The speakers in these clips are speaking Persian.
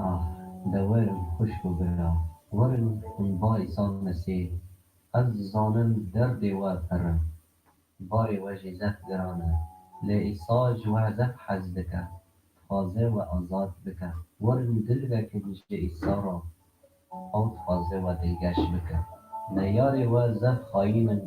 آه دەوەرم خوشک و برا وەرن با ئیسان مەسیح ئەز زانم دەردێ وا پەڕە بارێ وەژی زەف گرانە لە ئیساژ وە زەف حەز دکە تازە و ئازاد بکە وەرن دلڤەکن ji ئیسا را ئەو تازە و دڵگەش بکە لە یارێ وە زەف خایînin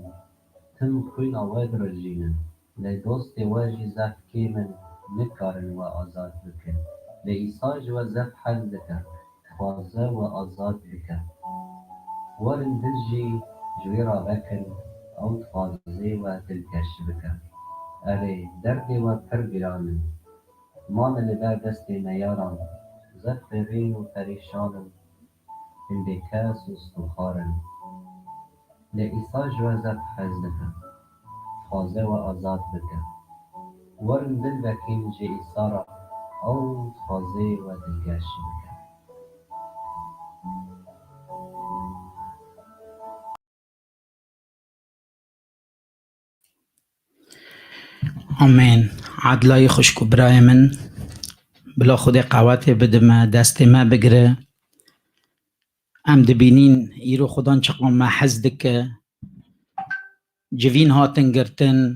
tim xwîna we dirêjînin lê dostê we jî zef kêm in nikarin we azad bikin lê îsa ji we zef hez dike dixwaze we azad bike werin dil jî ji wê re vekin ew dixwaze we dilgeş bike erê derdê we pir giran in mane li ber destê neyaran zef xêrîn û perîşan in hin bêkes û stûxar in lê îsa ji we zef hez dike dixwaze we azad bike werin dil vekîn ji îsa re ew dixwaze we dilgeş bike آمین. عدلای خوشک و برای من بلا خود قوت بدم دست ما بگره ام دبینین ایرو خودان چقام ما حزدک جوین هاتن گرتن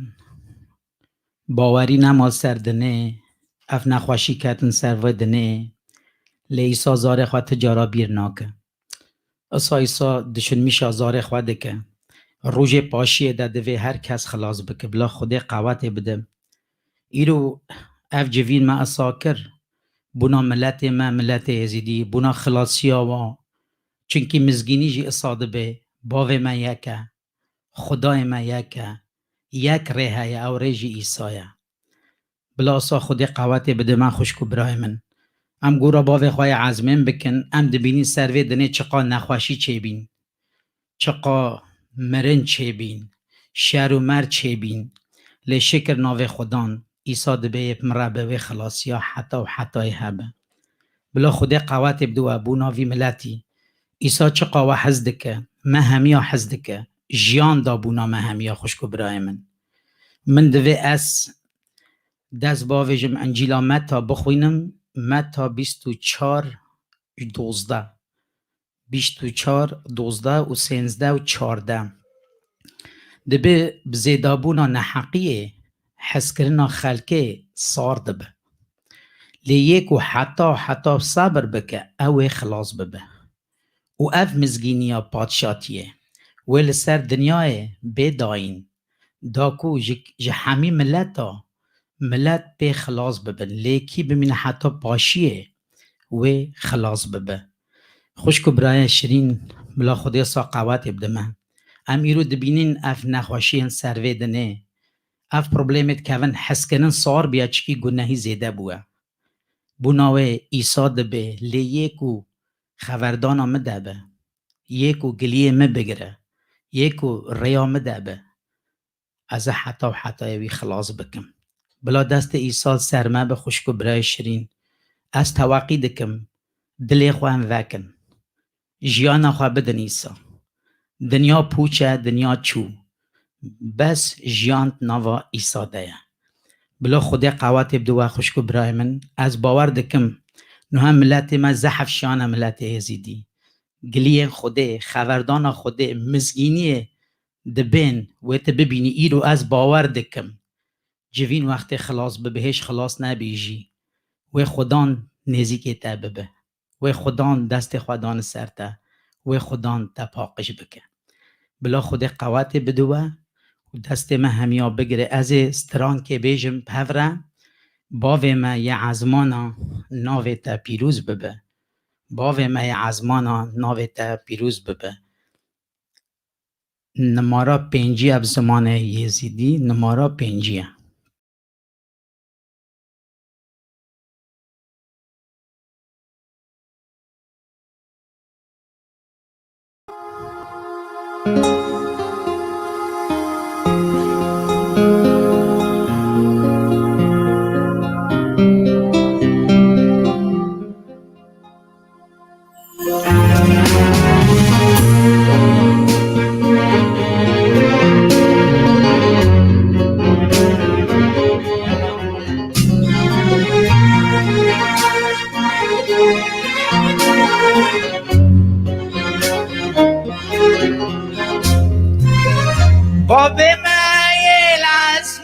باوری نمال سردنه اف نخواشی کتن سرودنه لیسا زار خواه تجارا بیر ناکه ایسا دشن میشه زار خواه دکه روژ پاشیه دوه هر کس خلاص بکه بلا خود قوت بدم ایرو اف جوین ما اساکر بنا ملت ما ملت یزیدی بنا خلاصی آوا چونکی مزگینی جی اصاده به باو ما یکه خدای ما یکه یک ریه او ریجی ایسایه بلا اصا خودی قوت بده من خوشکو برای من ام گورا باو خواه عزمین بکن ام دبینی سروی دنه چقا نخواشی چه بین چقا مرن چه بین شر و مر چه بین لی شکر ناو خدان ایسا دبه مربه و خلاصی ها حتی و حتی هبه بلا خودی قوت بدو ابو ناوی ملتی ایسا چقا و حزدکه ما همیا حزدکه جیان دابونا ما همیا خوشکو برای من دوی اس دست باویجم انجیلا متا بخوینم متا 24:12 24:12 و 13 و 14 دبی بزیدابونا نحقیه حسکرنا خلکه صار دبه لیک و حتی صبر بکه او خلاص ببه و اف مزگینیا پادشاتیه ویل سر دنیای بداین داکو جحمی ملت به خلاص ببن لیکی بمینه حتی پاشیه و خلاص ببه خوشکو برای شیرین بلا خودی سا قوت بدمه ام ایرو دبینین اف نخواشی سروی دنه اف پروبلیمت که ون حسکنن سار بیا چکی گناهی زیده بوه بوناوه ایسا دبه لی یکو خبردان آمده به یکو گلیه بگره یکو ریا به از حتی و حتی خلاص بکم بلا دست ایسا سرمه به خوشکو برای شیرین از توقی دکم دلی خواهم وکن جیانا خواه بدن ایسا دنیا پوچه دنیا چو بس جیانت نوا ایسا ده بلا خودی قوات بدو خوشکو برای من از باور دکم نو هم ملت ما زحف شانه ملت یزیدی گلیه خوده خبردان خوده مزگینی دبین و ات ببینی ایرو از باور دکم جوین وقت خلاص بهش خلاص نبیجی و خدان نزیک تا ببه و خدان دست خدان سرته و خدان تپاقش بکه بلا خود قوت بدوه و دست ما همیا بگیره از ستران که بیجم پوره باوی ما یه عزمانا ناوی تا پیروز ببه باوی ما یه عزمانا ناوی تا پیروز ببه نمارا 5 اب زمان یزیدی نمارا 5.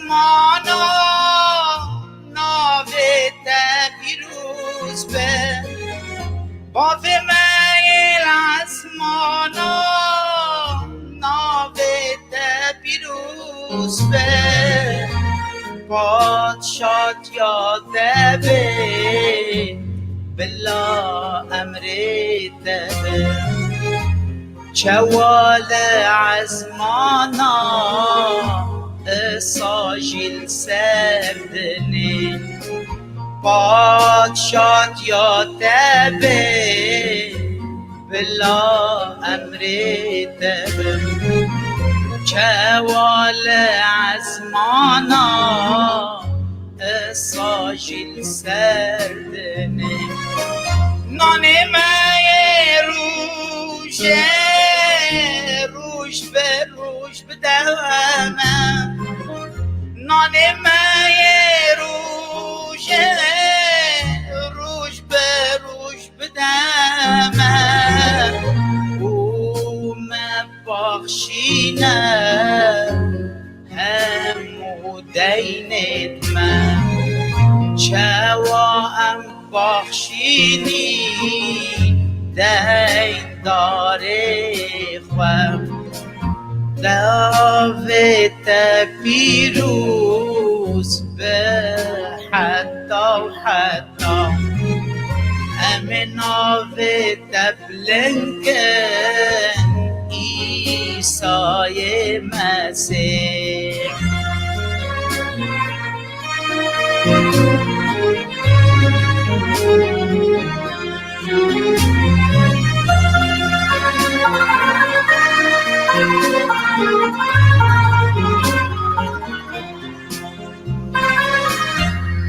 عزمانا ناوه پیروز به باف میل عزمانا ناوه پیروز به پادشات یاده به بلا امریت به چوال عزمانا ساجل سردنی پادشات یاده به بلا امریت به چوال عزمانا ساجل سردنی نانه مای روشه روش به روش بدوامم نانه مای روشه روش به روش بدوامم او مبخشینه همو دینت من چوام بخشینی دین داره خوام داوت پیروز به حتی و حتی امناوت بلنکن عیسی مسیح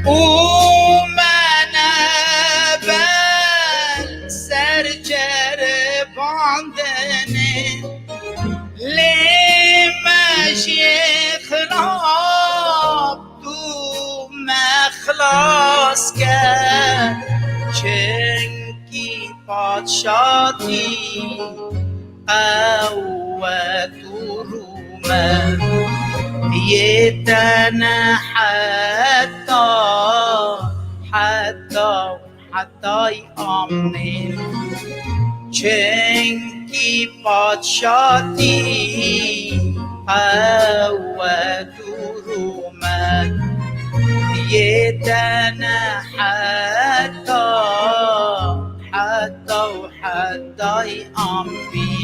او منبل سرجر باندنه لیمشی خراب تو مخلاص کرد چنکی پادشاتی قوت و رومد یه تنه حتی آمنه چنکی پادشاتی قوت و رومد یه تنه حتی آمنه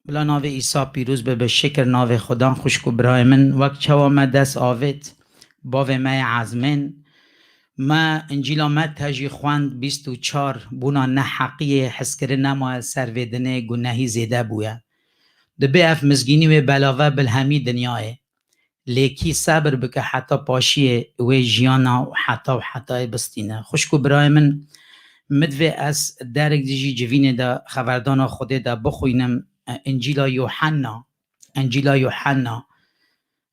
بلا ناو عیسی پیروز به شکر ناو خدا خوشکو برای من وقت چوا ما دست آوید باو ما عزمین ما انجیلا ما تجی خواند 24 بونا نه حقی حس کرده نما سرویدنه گناهی زیده بویا دبی اف مزگینی و بلاوه بالهمی دنیاه لیکی صبر بکه حتی پاشیه و جیانا و حتی بستینه خوشکو برای من مدوی از درک دیجی جوینه دا خبردان خوده دا بخوینم انجیلا یوحنا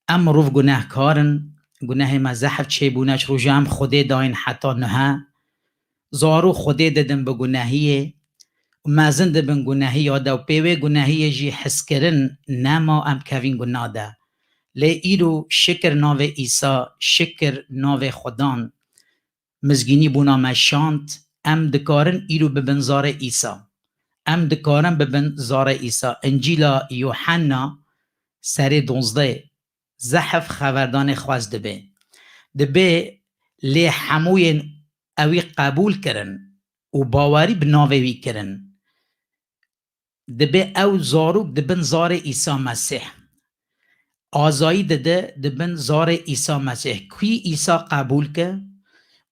ام روف گناه کارن گناه مزحف چه بونش رو جام خوده داین حتی نه زارو خوده دادن به گناهیه مازن دبن گناهی یاده و پیوه گناهی جی حس کرن نما ام کوین گناه ده لی ایرو شکر ناو عیسی شکر ناو خدان مزگینی بونا مشانت ام دکارن ایرو ببن زار عیسی ام دکارن ببن زار عیسی انجیلا یوحنا سر 12 زحف خبردان خواست دبه لی هموی اوی قبول کرن و باوری بناوی کرن دبه او زاروک دبن زار عیسی مسیح آزایی دده دبن زار عیسی مسیح کی عیسی قبول که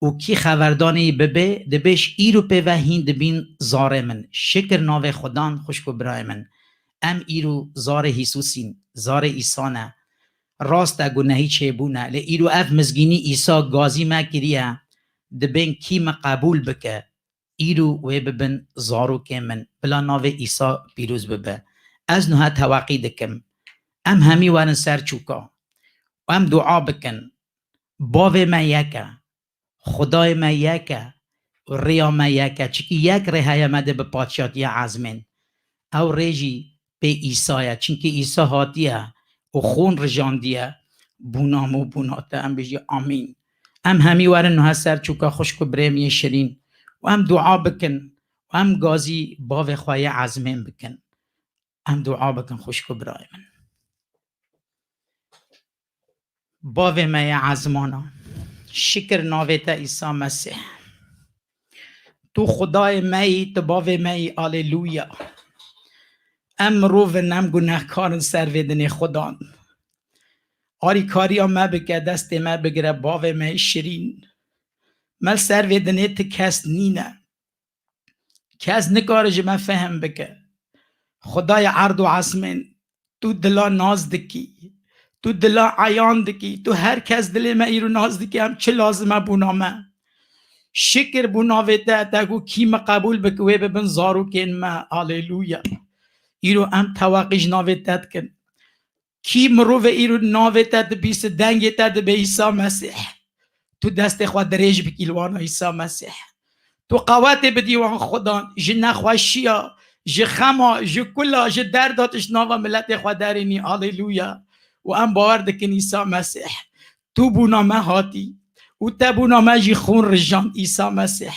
و کی خبردانی ببه دبش ایرو په وحین دبین زار من شکر ناو خدان خوشکو برای من ام ایرو زار هیسوسین زار عیسانه راست گناهی چه بونه لی ایرو اف مزگینی عیسی گازی ما کریه دبین کی ما قبول بکه ایرو و ببن زارو که من بلا ناو عیسی پیروز ببه از نوها توقی دکم ام همی وارن سر چوکا و ام دعا بکن باو ما یکه خدای ما یکه و ریا ما یکه، چونکه یک ریه مده به پادشاهی عزمین او ریجی به عیسایه، چونکه عیسی هاتیه و خون رجاندیه بونام و بوناته. ام بجی آمین. ام همی ورن نه سر چوکا خوشک برمی شرین و ام دعا بکن و ام گازی باو خواه عزمین بکن. ام دعا بکن خوشک برای من. باو ما عزمانا، شکر ناویتا عیسی مسیح، تو خدای مایی، تو باو مایی. آلیلویا. ام رو و نم گناهکارن سر ویدن خدان. آری کاری ها ما بگه دست ما بگره باو ما شیرین. مل سر ویدنه تی کس نینه، کس نکارج ما فهم بگه. خدای عرض و عصمین تو دلا ناز دکی، تو دلا عیان دکی، تو هر کس دل ما ایرو ناز دکی. هم چه لازمه بونامه شکر بوناویده تاگو کیم قبول بکوه ببن زارو کن ما. آلیلویا. ایرو ام تواقیج ناویده کن کی مروه ایرو ناویده بیس دنگیده به عیسی مسیح. تو دست خود دریج بکیلوان عیسی مسیح. تو قوات بدیوان خدا جه نخوشیا جه خما جه کلا جه درداتش ناوا ملت خود دارینی. آلیلویا. و ام باور دکن عیسی مسیح تو بونامه هاتی و تبونامه جی خون رجان عیسی مسیح.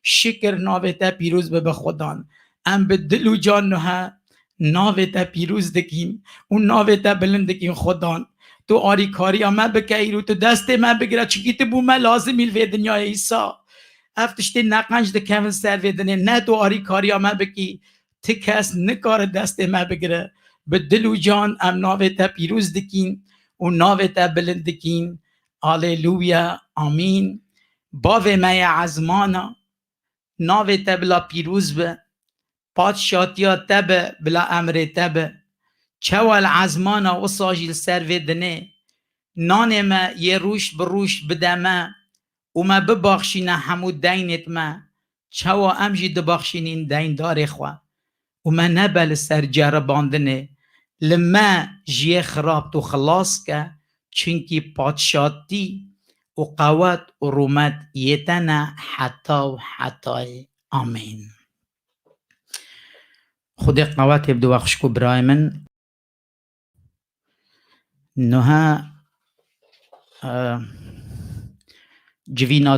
شکر ناویده پیروز به خدان. ام به دل و جان نوها ناویده پیروز دکیم و ناویده بلند دکیم خدان. تو آری کاری آمه بکی رو تو دست من بگیره چکی تو بومه لازمی الوی دنیای عیسی. افتشتی نقنج دکمن سر ویدنه نه تو آری کاری آمه بکی تی کس نکار دست من بگیره. به دل و جان ام ناویده پیروز دکیم و ناویده بلند دکیم. آلیلویا. آمین. باو مای عزمانا ناویده بلا پیروز به پادشاتیا تبه بلا امر تبه چوال عزمانا و ساجیل سر ویدنه نان ما یه روش بروش بدمه و ما بباخشینه همو دینت ما چوا امجی دباخشینین دین دار خواه و ما نبل سر جرباندنه لما جیه خراب تو خلاص که چونکی پادشاتی و قوت و رومت یتنه حتی و حتی. آمین. خود قوت یبدو وخشکو برای من نوها جوینا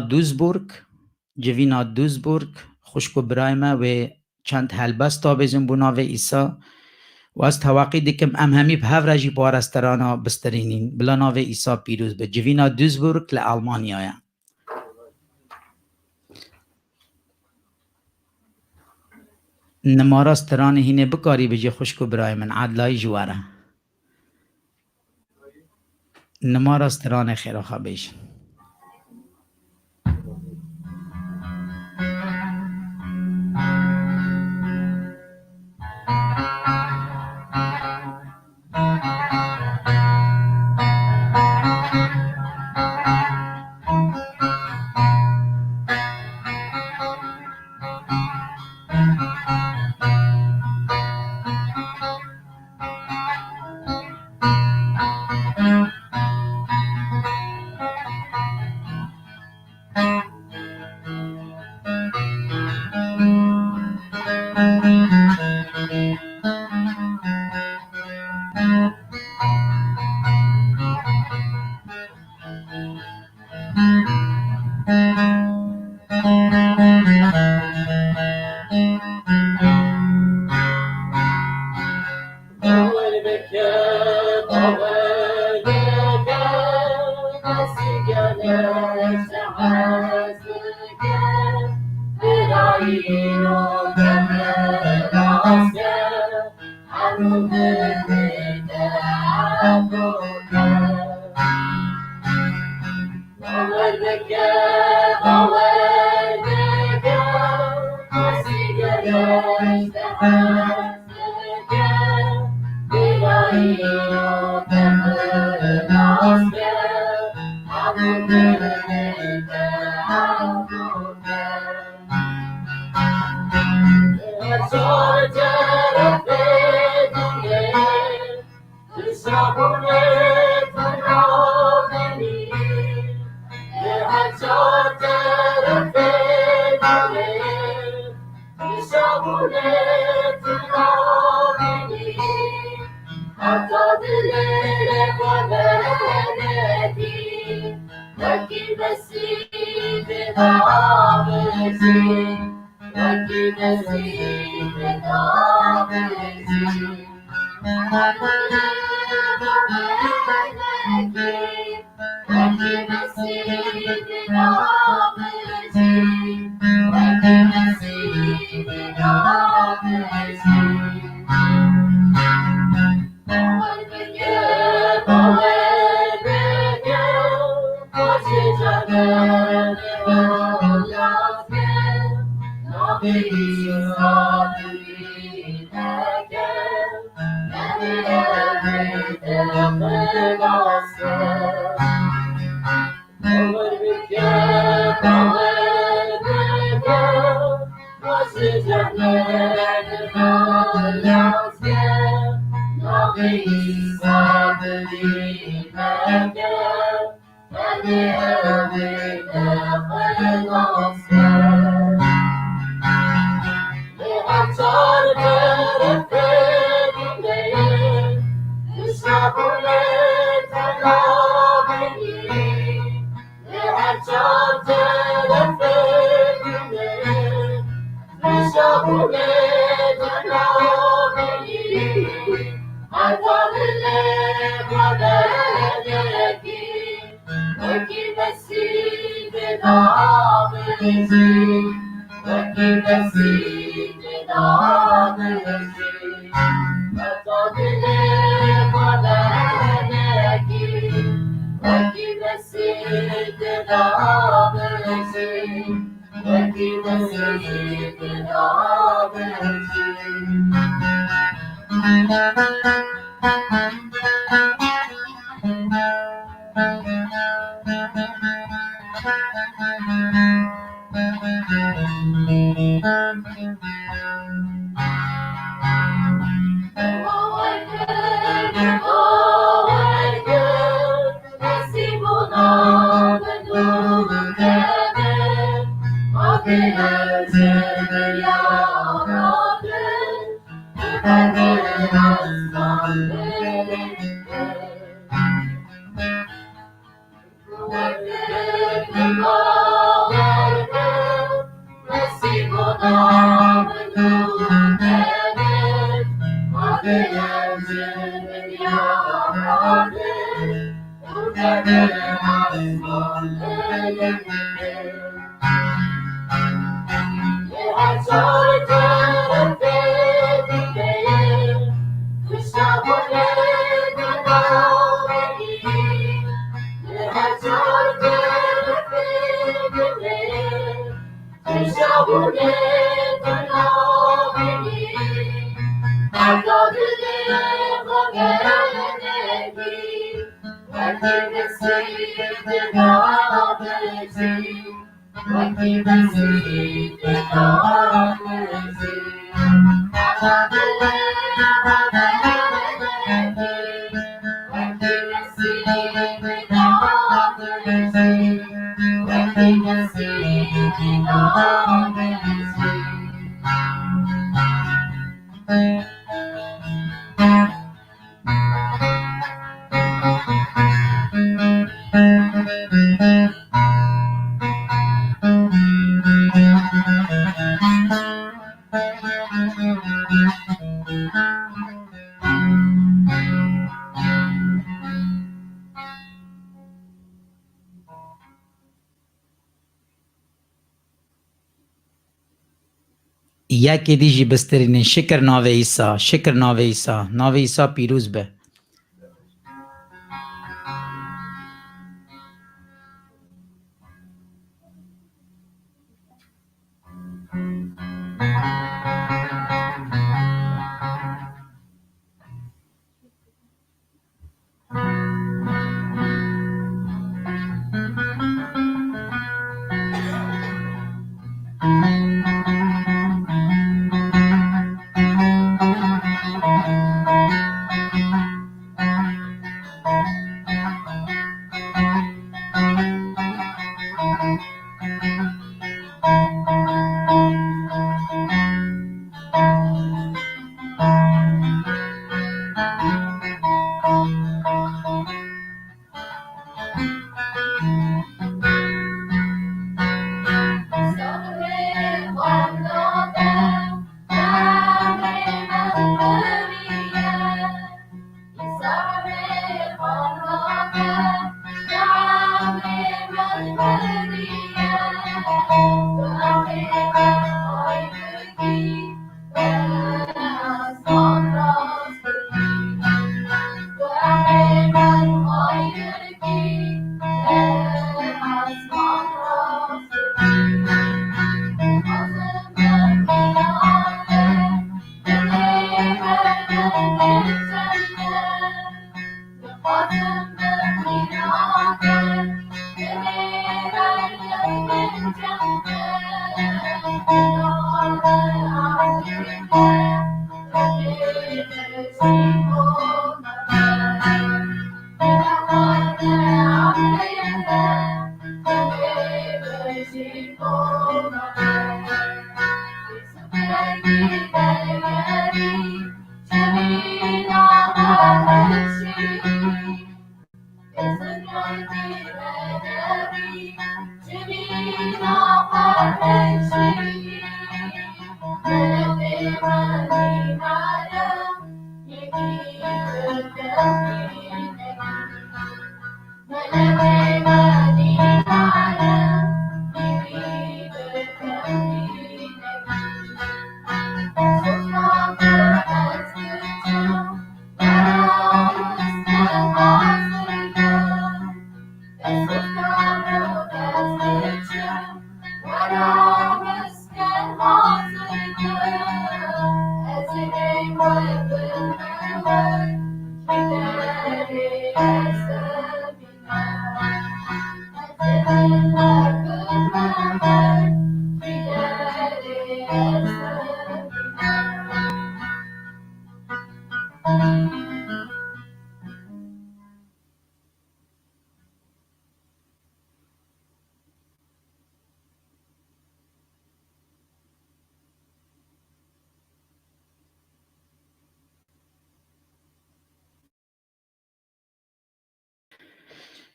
دوزبورگ خوشکو برای ما و چند هلبست تا بزن بنا و ایسا و از توقعی دکم ام همی به هف رجی بارسترانا بسترینین بلا ناو ایسا پیروز به جوینا دوزبورگ لألمانیا. نماراستران هینه بکاری بجی خوشکو برای من عدلای جواره نماراستران خیره خوابیش. یکی دیجی بسترینین شکر ناوه ایسا شکر ناوه ایسا پیروز به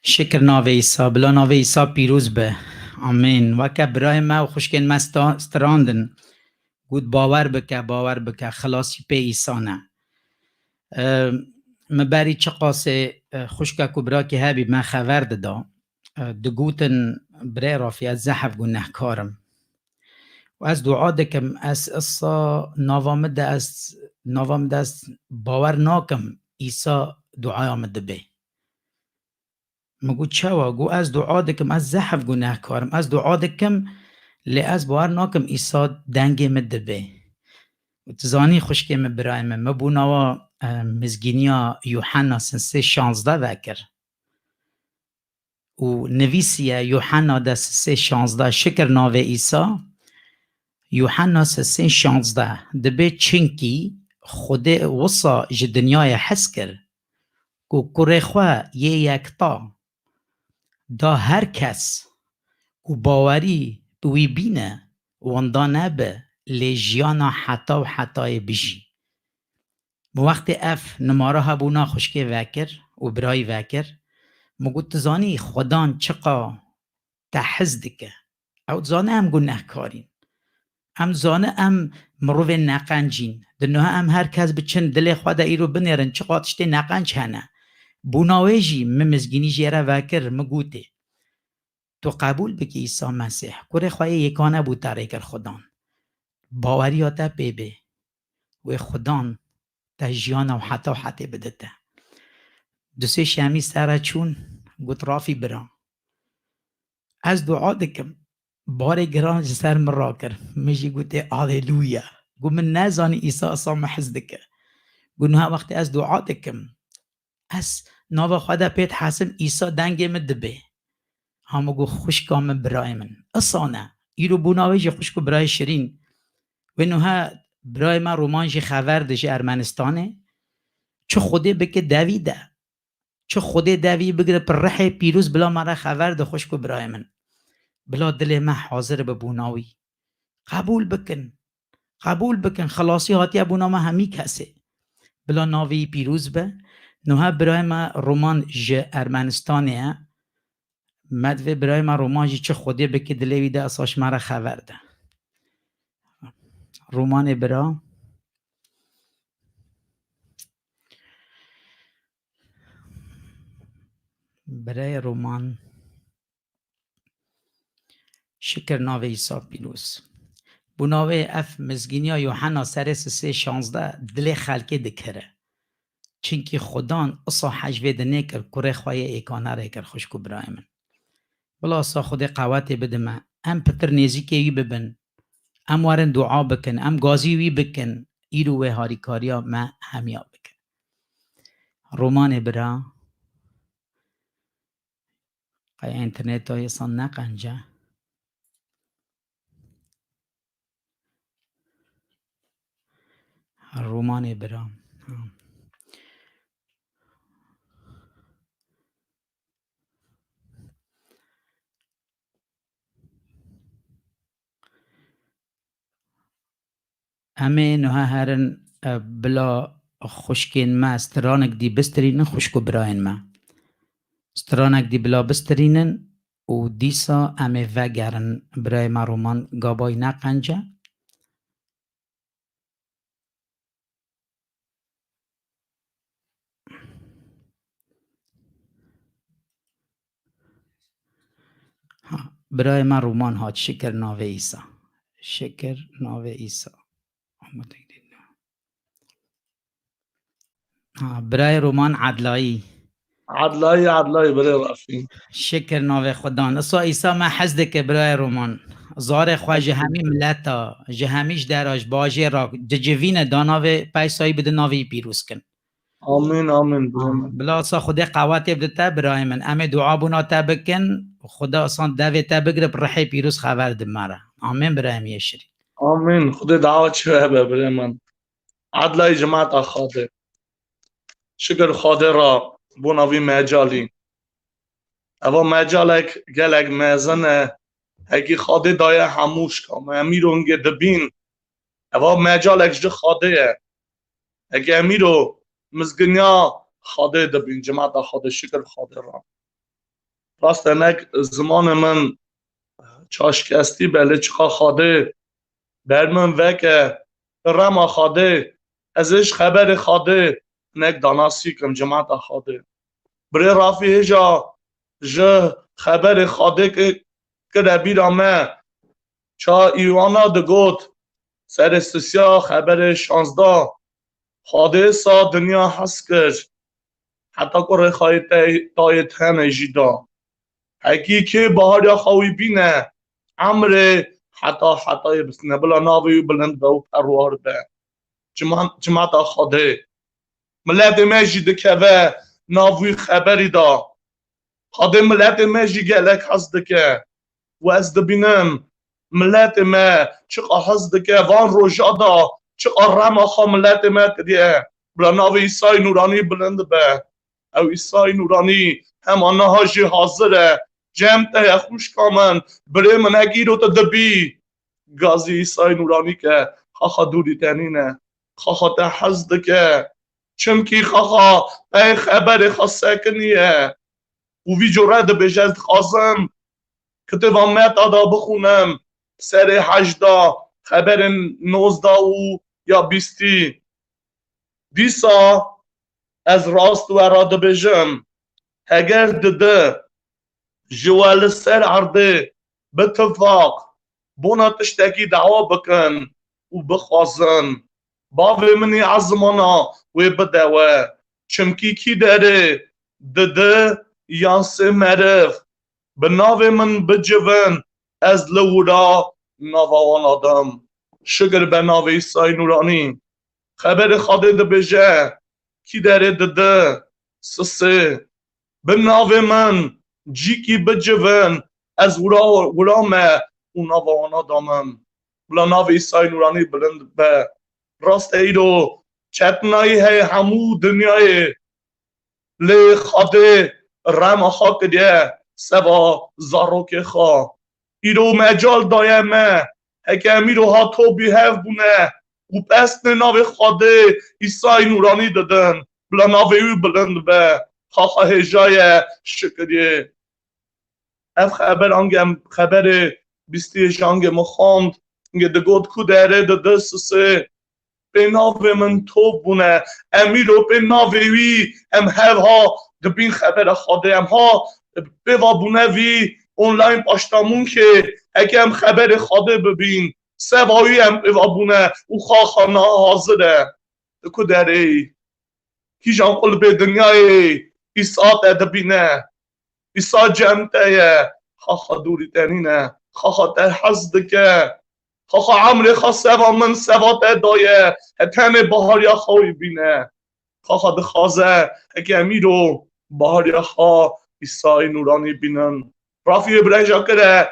شکر ناوه ایسا بلا ناوه ایسا پیروز به آمین وکه برای ما و خوشکن ما ستراندن گود باور بکه خلاصی په ایسا نه مبری چه قاسه خوشکه کبرا که هبی ما خبر دادا دگوتن برای رافی از زحف گناه کارم و از دعا دکم از اصا نوامده از باور ناکم ایسا دعای آمده به مگو چوا گو از دعا دکم از زحف گناه کارم از دعا دکم لی از باور ناکم ایسا دنگی مده به و تزانی خوشکی برای من مبوناوا مزگینیا یوحنا سنسه 16 وکر و نویسیه یوحنا ده سنسه 16 شکر ناوه ایسا یوحنا سنسه 16 دبه چنکی خود وصا جدنیای حس کر کو کره خواه یکتا دا هر کس کو باوری توی بینه واندا نبه لیجیانا حتا و حتای بجی وقت اف نماره هبونا خوشکی وکر و برای وکر مگو تزانی خدان چقا تحز دکه او تزانه هم گناه کارین ام زانه ام مروف نقنجین دنوها ام هر کس بچن دل خدا ای رو بنیرن چقا تشتی نقنج هنه بوناویجی ممزگینی جیره وکر مگوته تو قبول بکی عیسی مسیح کره خواهی یکانه بود تاریکر خدان باوری آتا بیبه و خدان تا جیانا و حتی بدته دوسه شمی سره چون گوت رافی برا از دعا دکم بار گران جسر مرا کر مجی گوته آلیلویا گو من نزانی عیسی اصلا محز دکه گو نها وقتی از دعا دکم از ناو خدا پیت حاسم عیسی دنگی مدبه همو گو خوشکام برای من اصانه ایرو بوناوی جی خوشکو برای شیرین و نها برای من رومان جی خبر دجی ارمنستانه چه خوده بکه دویده چه خوده دوی بگره پر رح پیروز بلا مرا خبر ده خوشکو برای من بلا دل ما حاضر به بوناوی قبول بکن خلاصی هاتی ابونا ما همی کسه بلا ناوی پیروز به نوها برای ما رومان جی ارمنستانه مدوه برای ما رومان جی چه خوده بکه دلوی ده اساش مرا خبر ده رومان برای رومان شکر ناوی عیسی پیروز بناوی اف مزگینیا یوحنا سر 3:16 دل خلقی دکره چونکی خدان اصا حجوه دنه کر کره خواهی ایکانه را کر خوشکو برای من بلا اصا خود قواتی بده من ام پتر نیزی که وی ببن ام وارن دعا بکن ام گازی وی بکن ایرو و هاریکاریا ما همیا بکن رومان برا قای انترنت های سان نقنجه رومان برا همه نوها هرن بلا خوشکین ما استرانک دی بسترینن خوشکو براین ما استرانک دی بلا بسترینن و دیسا همه وگرن برای ما رومان گابای نقنجه برای ما رومان هات شکر ناوه ایسا شکر ناوه ایسا برای رومان عدلایی عدلایی برای رفی شکر ناوه خدا نسا ایسا ما حزده که برای رومان زار خواه جهمی ملتا جهمیش دراج باجه را ججوین داناوه پیسایی بده ناوی پیروز کن آمین بلا اصا خدا قواتی بدتا برای من امه دعا بونا تا بکن خدا اصلا دوی تا بگره برحی پیروز خبر دماره آمین برای میه شری آمین خدا دعوت چه برای من عدلای جماعت خاده شکر خاده را بوناوی مجالی اوا مجالک گلک مزنه هکی خاده دایه هموش کام امیرونگه دبین اوا مجالک جه خاده هکی امیرو مزگنیا خاده دبین جماعت خاده شکر خاده را راست انک زمان من چاشکستی بله چخا خاده بر من وکه رما خاده ازش خبر خاده نک داناسی کم جماعت خاده بره رافی هجا جه خبر خاده که ربیرا من چا ایوانا دگوت سر استسیا خبر 16 خاده سا دنیا هست کرد حتی که رخواه تایت همه جیدا حقیقی بهار یا خواهی بینه عمر حتی بسنه بلا ناوی بلند و پروار ده جماعت خاده ملت مجید که و ناوی خبری دا خاده ملت مجید گلک هست که و از دبینم ملت ما چقا هست که وان روژا دا چقا رما خواه ملت ما کدیه بلا ناوی ایسای نورانی بلند به او ایسای نورانی همان هاجی حاضره جمع خوش کامن بره منگیر و تا دبی گازی ایسای نورانی که خواخا دوری تنینه خواخا تا حزد که چمکی خواخا ای خبر خاصه کنیه و وی جرد بجد خواستم که توامت آدا بخونم سر 18 خبر 19 و یا 20 دیسا از راست و اراده بجم اگر دده جوال سر عرضه باتفاق بونا تشتكي دعوة بكن وبخوازن باوي مني عزمانا وبدوا چمكي كي داره دده يانسي معرف بناوي من بجوان از لورا ناوان آدم شگر بناوي ساي نوراني خبر خاده ده بجه كي داره دده سسه بناوي من جيكي بجوان از ورامه اونا و آنا دامم بلا ناو ایسای نورانی بلند به راست ایرو چتنایی ہے همو دنیای لی خاده رم خاک دیه سوا زاروک خوا ایرو مجال دایمه هکه امیرو ها تو بیهف بونه و پست ناو خاده ایسای نورانی دادن بلا ناو ایو بلند به خاخا هجای شکریه اف خبر آنگم خبر 20 ژانگ مخاند که دگود کو داره ده سه به ناو من تو بونه امیرو به ناوی ام ها دبین خبر خاده ام ها به و بونه وی اونلاین پاشتامون که اگه هم خبر خاده ببین سوایی هم بابونه و خواهانه حاضره دکو داره کیجان قلب دنیای ایسا دبینه ایسا جمعه خواه دوری تنینه خواه در حزد که خواه عمر خواه سوا من سوا دایه هتم بهاریا خواهی بینه خواه دخوازه اگه امیرو بهاریا خواه ایسای نورانی بینن رافی برنجا کره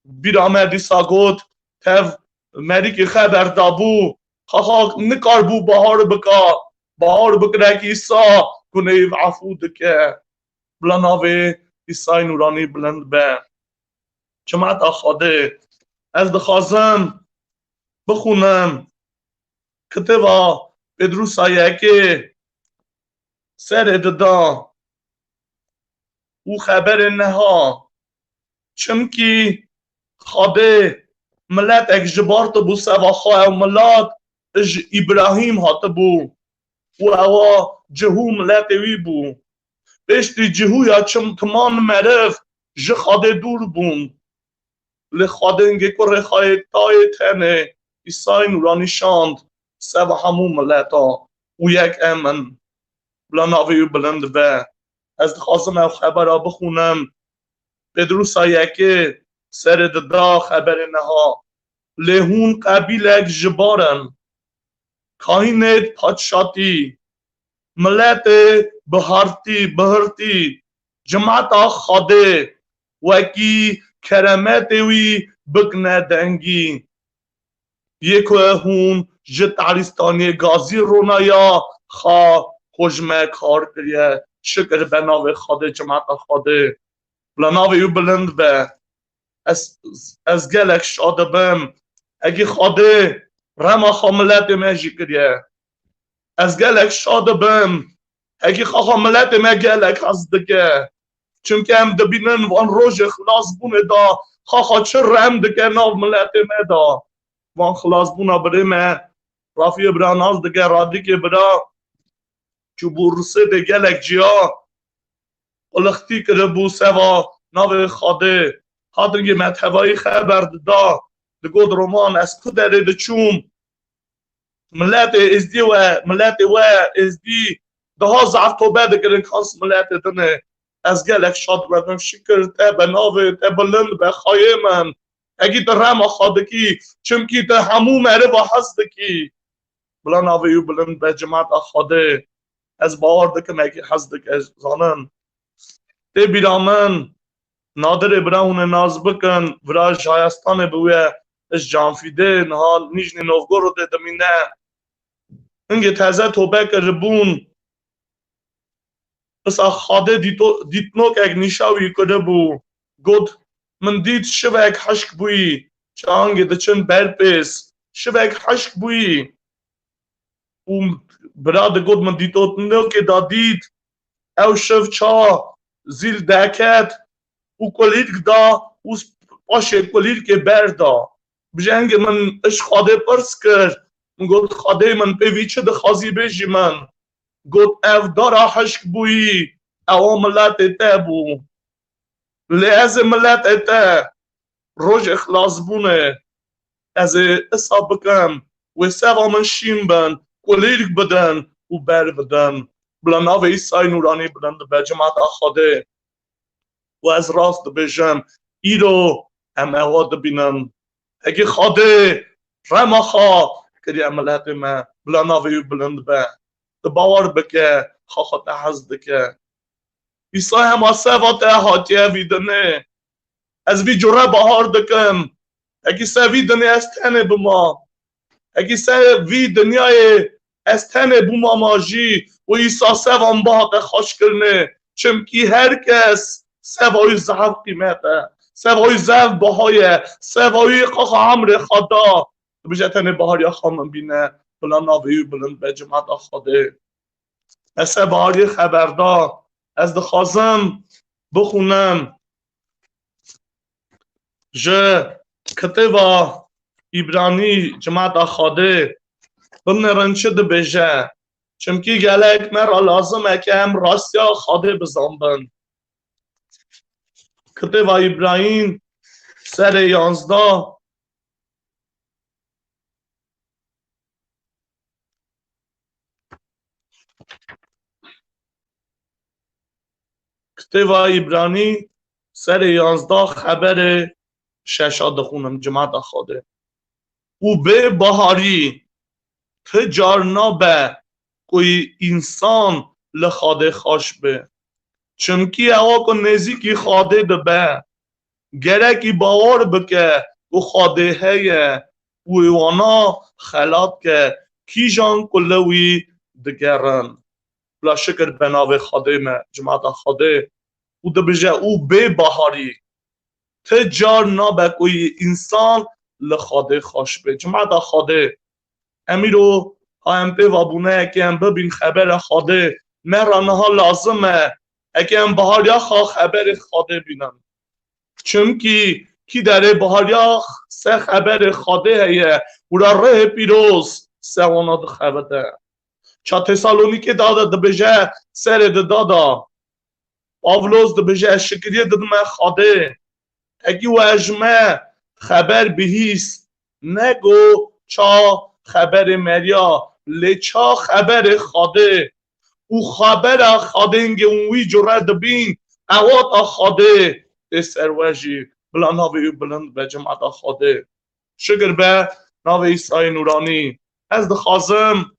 بیرامه دیسا گود تف مری که خبر دابو خواه نکار بو بهار بکا بهار بکره که ایسا کنه عفو دکه بلناوه ایسای نورانی بلند به جماعت آخاده از دخوازم بخونم کتبا پدروسایه که سر ددا او خبر نها چمکی خاده ملت اک جبارت بو سوا خواه و ملت اج ابراهیم هات بو و اوا جهو ملت وی بو بشتی جهو یا چم کمان مرف ج خاده دور بون لخاده انگه کره خواهی تای تنه ایسای نورانی شاند سوا همو ملتا و یک امن بلناوی بلند به از خواستم او خبر را بخونم پدروسایه که سر ددا خبر نها لهون قبیلک جبارن کاینت پادشاتی ملت بهرتی جماعت خاده وکی کرمت وی بکنه دنگی یکو هون جت عریستانی گازی رونایا خواه حجمه کار کریه شکر به ناو خاده جماعت خاده بلناوی یو بلند به از گلک شاده بم اگه خاده رما خاملت مجی کریه از گلک شاده بم اگه خاملت ما گلک هزدگه چونکه هم دبینن وان روش خلاص بونه دا خواه چه رم دگه ناو ملت ما دا وان خلاص بونه بره ما رافی برا ناز دگه رادی که برا چو بورسه ده گلک جیا قلختی که بو سوا ناو خاده هادرگی متحوایی خبر دا دگود رومان از کدره ده چوم ملت ازدی و ملت و ازدی ده ها ضعف توبه ده کرن کاس ملت دنه از گلک شاد بردم شکر تا به ناو تا بلند به خواهی من اگی تا رم خادکی چمکی تا همو مره با حزدکی بلا ناویو بلند به جماعت خاده از باور دکم اگی حزدک از زانن تی بیرامن نادر براون ناز بکن ورا شایستان بویه از جانفیده نها نیجنی نوگورو ده دمینه انگه تازه توبه کربون بس خاده دیتنوک اگ نیشاوی کده بو گود من دید شبک حشک بوی چانگه دچن برپس شبک حشک بوی و براد گود من دیتوت نوک دادید او شف چا زیل دکت و کلید دا و باشه کلید که بردا بجنگ من اش خاده پرس کرد من گود خاده من پیوی چه دخوازی بیجی من گود او دارا حشک بوی او ملت اتا بو لعز ملت اتا روش اخلاص بونه از اصاب بکم و سوا من شیم بن کلیرک بدن و بر بدن بلناو ایسای نورانی بدن به جماعت خاده و از راست بجم ایرو هم اواد بینن اگه خاده رما خواه کری عملت ما بلناوی بلند به باور بکه خواه تحز دکه ایسای هم سوا تحاتیه ویدنه از بی جره بهار دکم اگه سوی دنیا از تنه بما اگه سوی دنیای از تنه بما ماجی و ایسا سوان باقه خوش کرنه چمکی هر کس سوای زهب قیمته سوای زهب بهای سوای خواه عمر خدا بجه تنه بهار یا خواهم بینه بلان ناویو بلند به جماعت خاده از بهاری خبردار از دخوازم بخونم جه کتبا ایبرانی جماعت خاده بمن رنچه ده بجه چمکی گلک مرا لازمه که هم راستی خاده بزنبن کتبا ایبراهیم سر 11 کتاب عبرانی سر 11 خبر 6 دخونم جماعت خواده او به بهاری تجارنا به کوئی انسان لخواده خوش به چونکی اوا کو نزیکی خواده به گرکی باور بکه و خواده هیه ویوانا خلات که کیجان کلوی دگرن بلا شکر بناوه خواده ما جماعت خواده او ده بجه او به بهاری تجار نابه کوئی انسان لخواده خوش به جماعت خواده امیرو ها ام پی وابونه که ام ببین خبر خواده مرانه ها لازمه اگه ام بهاریا خواه خبر خواده بینم چونکی کی داره بهاریا سه خبر خواده هیه او را ره پیروز سه وانا ده خبره چا تسالونیکی داده ده بجه سر ده دادا پاولوس ده بجه شکریه ده من خواده اگه واجمه خبر بهیست نگو چا خبر مریا لچا خبر خواده او خبر خواده اینگه اونوی جره دبین اوات خواده سرواجی بلا ناوی بلند به جماعت خواده شکر به ناوی ایسای نورانی از دخوازم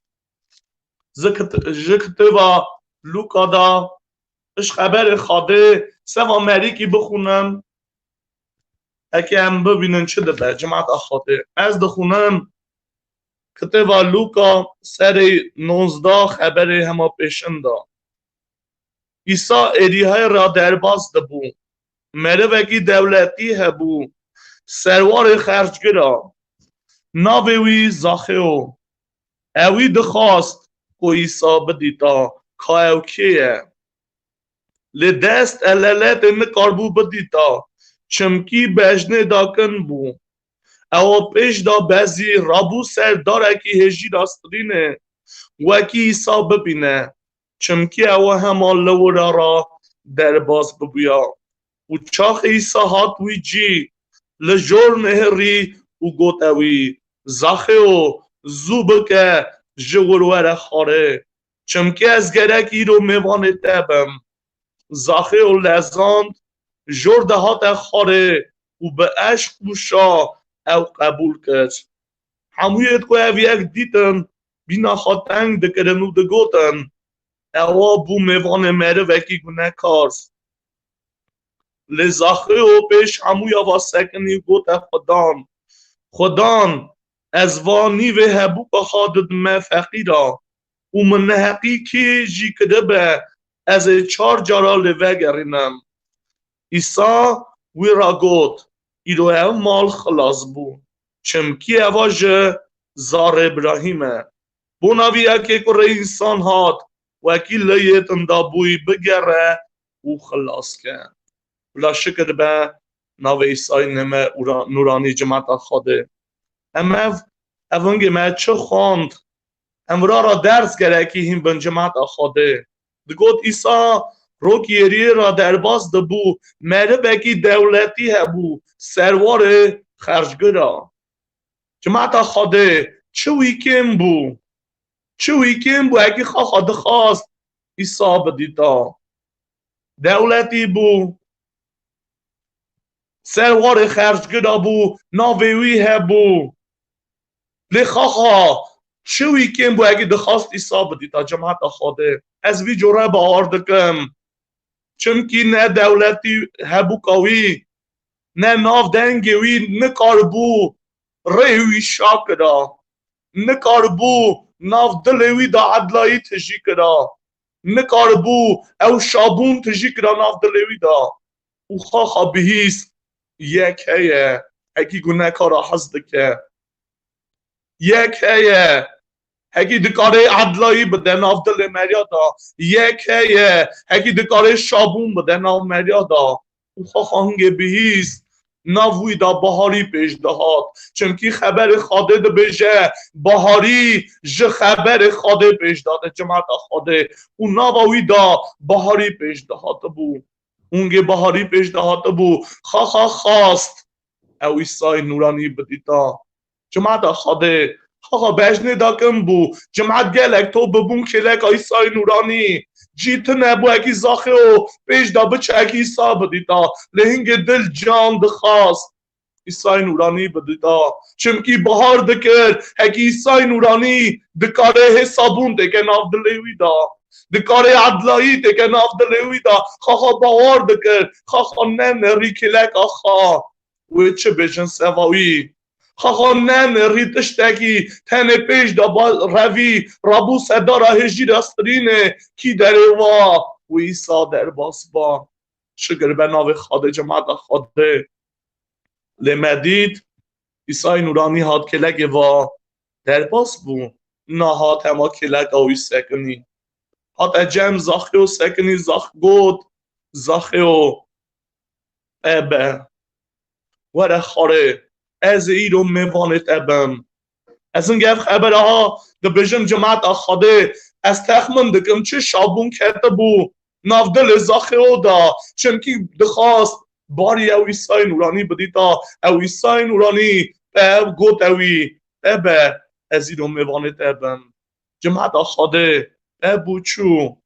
جکت و لوکا دا اش خبر خواده سوا مریکی بخونم اگه هم ببینن چه ده جماعت خواده از دخونم کتاب لوکا سر 19 خبر همه پیشن دا عیسی اریهای را درباز ده بو مره وکی دولتی هبو سروار خرجگرا ناوی زاخیو اوی دخواست کو عیسی بدیتا که اوکیه لدست علالت نکاربو بدیتا چمکی بجنه داکن بو او پیش دا بزی رابو سر داره که هجی راسترینه وکی عیسی ببینه چمکی او همه لورا را در باز ببویا و چاخ عیسی هات وی جی لجور نهری و گوت اوی زاخیو زوبکه جورور خاره چمکی از گرکی رو میوانه تبم زاخیو لزاند جور دهات خاره و به عشق و شاه او قبول کرد همویت که او یک دیتن بینا خاتنگ دکرن و دگوتن او بو میوان مره وکی گونه کارز لزاخه و پیش همویا و سکنی گوت خدان از وانی و هبو بخادد ما فقیرا و من حقیقی جی کده به از 4 جارا لوگرینم ایسا وی را گوت ایرو او مال خلاص بو چمکی اواج زار ابراهیمه بو ناوی اکی کره انسان هات وکی لیت اندابوی بگره و خلاص کن بلا شکر به ناوی ایسای نمه نورانی جماعت خواده اما اونگی ما چه خواند امرا را درس گره که هم بن جماعت خواده دگوت ایسا روکیری را درباز دبو مره بکی دولتی هبو سروار خرجگرا جماعت خواده چه ویکن بو اگه خواده خواست ایسا بدیتا دولتی بو سروار خرجگرا بو ناویوی هبو لخواه چه ویکن بو اگه دخواست ایسا بدیتا جماعت خواده از وی جوره با آردکم چونکی نه دولتی هبو کاوی نه ناف دنگوی نه کاربو ریوی شاکرا نه کاربو ناف دلوی دا عدلایی تجی کرا نه کاربو او شابون تجی کرا ناف دلوی دا او خواه بهیست یک هیه اگی گناه کارا حزد که یک هیه اگه دکاره عدلایی بده ناف دل مریا دا یک هیه اگه دکاره شابون بده ناف مریا دا او خواهنگ بهیست ناوی دا بهاری پیش دهات چونکی خبر خاده ده بشه بهاری ج خبر خاده پیش داده جماعت خاده او ناوی دا بهاری پیش دهات بو اونگه بهاری پیش دهات بو خواست او ایسای نورانی بدیتا جماعت خاده خاخا بجنه داکم بو جماعت گلک تو ببون کلک ایسای نورانی جیت نبو اکی زاخه و پیش دا بچه اکی ایسا بدیتا لهنگ دل جان دخواست ایسای نورانی بدیتا چمکی بهار دکر اکی ایسای نورانی دکاره حسابون دکه ناف دلیوی دا دکاره عدلایی دکه ناف دلیوی دا خاخا بهار دکر خاخا نن ریکلک آخا و چه بجن سواوی خاخا نن ریتشتکی تن پیش دا روی رابو صدا را هجی راسترینه کی داره و ایسا در باس با شکر به ناو خاده جماعت خاده لمدید ایسای نورانی هات کلک و در باس بو نهات اما کلک اوی سکنی هات اجم زاخی و سکنی زاخ گود زاخی و ابه وره خاره از ایرو میوانت ابم از این گفت خبره ها ده بجم جماعت خاده از تخمن دکم چه شابون کرده بو ناف دل زاخی او دا چنکی دخواست باری او ایسای نورانی بدیتا او ایسای نورانی گوت اوی ابه از ایرو میوانت ابم جماعت خاده ابو چو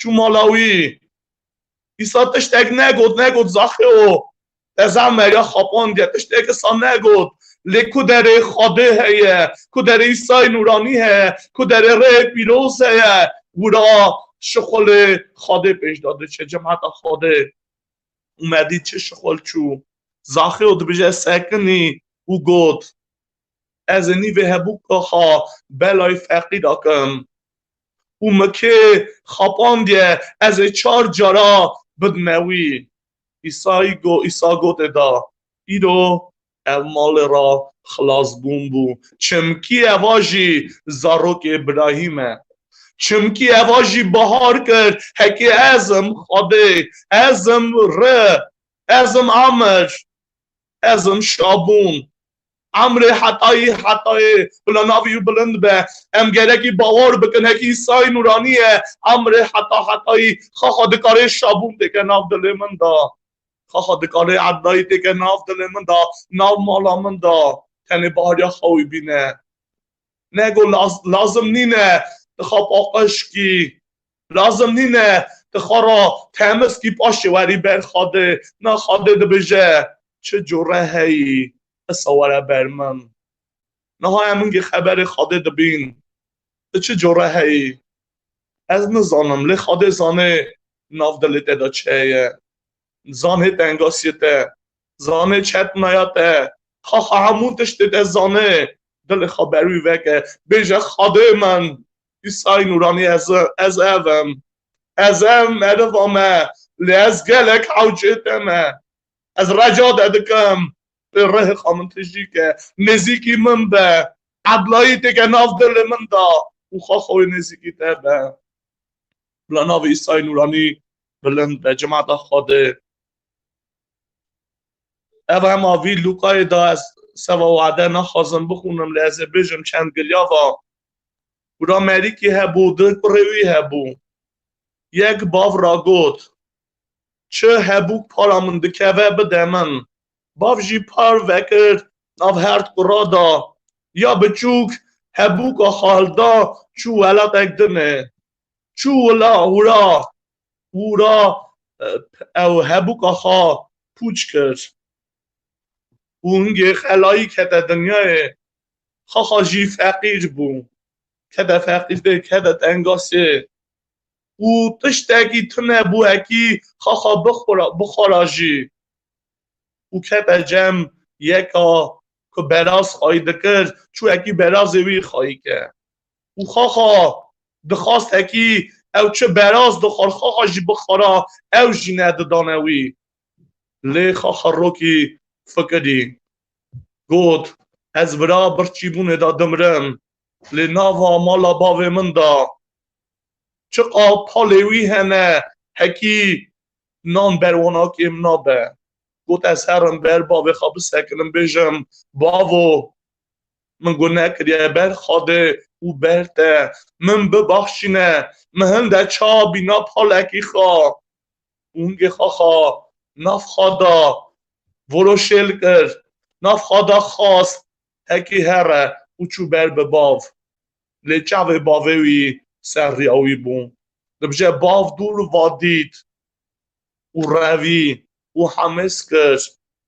مالاوی ایسا تشتک نگود زاخی او ازم مریا خوابان دیت تشتک سا نگود لیکو در خاده هیه کو در ایسای نورانی هیه کو در ره پیروز هیه ورا شخول خاده پیش داده چه جماعت خاده اومدی چه شخول چو زاخی او دبیجه سکنی او گود از نیوه هبوک خوا بلای فقید آکم او مکه خوابان دیه از 4 جارا بدموی ایسا گوت دا ایرو مال را خلاص بون بو چمکی اواجی زاروک ابراهیمه چمکی اواجی بهار کرد هکی ازم خاده ازم ره ازم عمر ازم شابون عمر حتایی بلا ناوی بلند به ام گرکی باور بکن هکی ایسای نورانیه عمر حتایی خواه دکاره شابون دکه ناف دل من دا خواه دکاره عدایی دکه ناف دل من دا ناف مالا من دا تنی باریا خواهی بینه نگو لازم نینه دخواه پاقش کی لازم نینه دخواه را تمس کی پاشه وری بر خواده نا خواده دبجه چه جوره هی سواره بر من نها همونگی خبر خواده دبین چه جوره هی از نزانم لی خواده زانه ناف دلت دا چهیه زانه تنگاسیته زانه چت نایاته خواه همون تشتید زانه دل خبروی وکه بیجه خواده من ایسای نورانی از اوم ادوامه لی از گلک حوجتمه از رجا دادکم به ره خامنتشی که نزیکی من به عدلایی تکه ناف دل من دا او خواه نزیکی ته به بلا ناف ایسای نورانی بلند به جماعت خواده او هم آوی لوکای دا از سوا وعده نخوازم بخونم لحظه بجم چند گلیاوا برا مریکی هبو دل پروی هبو یک باو را گود چه هبوک پارامون دکوه بده من باو جی پار وکر ناف هرد قرا دا یا بچوک هبوک آخال دا چو ولا تکدنه چو ولا ورا او هبوک آخا پوچ کرد اونگه خلایی که در دنیای خواه جی فقیر بو که در فقیر ده که در تنگاسه او تشتگی تنه بو اکی خواه بخوراجی او که در جمع یکا که براز خواهی دکر چو اکی براز وی خواهی که او خواه دخواست اکی او چه براز دخوار خواه جی بخورا او جی نددانوی لی خواه رو کی فکری گود از برا برچی بونه دا دمرم لی ناوا مالا باوی من دا چه پالیوی هنه هکی نان بروانا که امنا به گود از هرم بر باوی خواب سکنم بجم باوو من گونه کریه بر خواده او برده من ببخشینه من ده چا بینا پالکی خواه اونگه خواه ناف خوادا ورو شل کرد ناف خدا خواست هکی هره و چو بر به باو لی چاوی باوی سر ریاوی بون دبجه باو دور وادید و روی و حمس کرد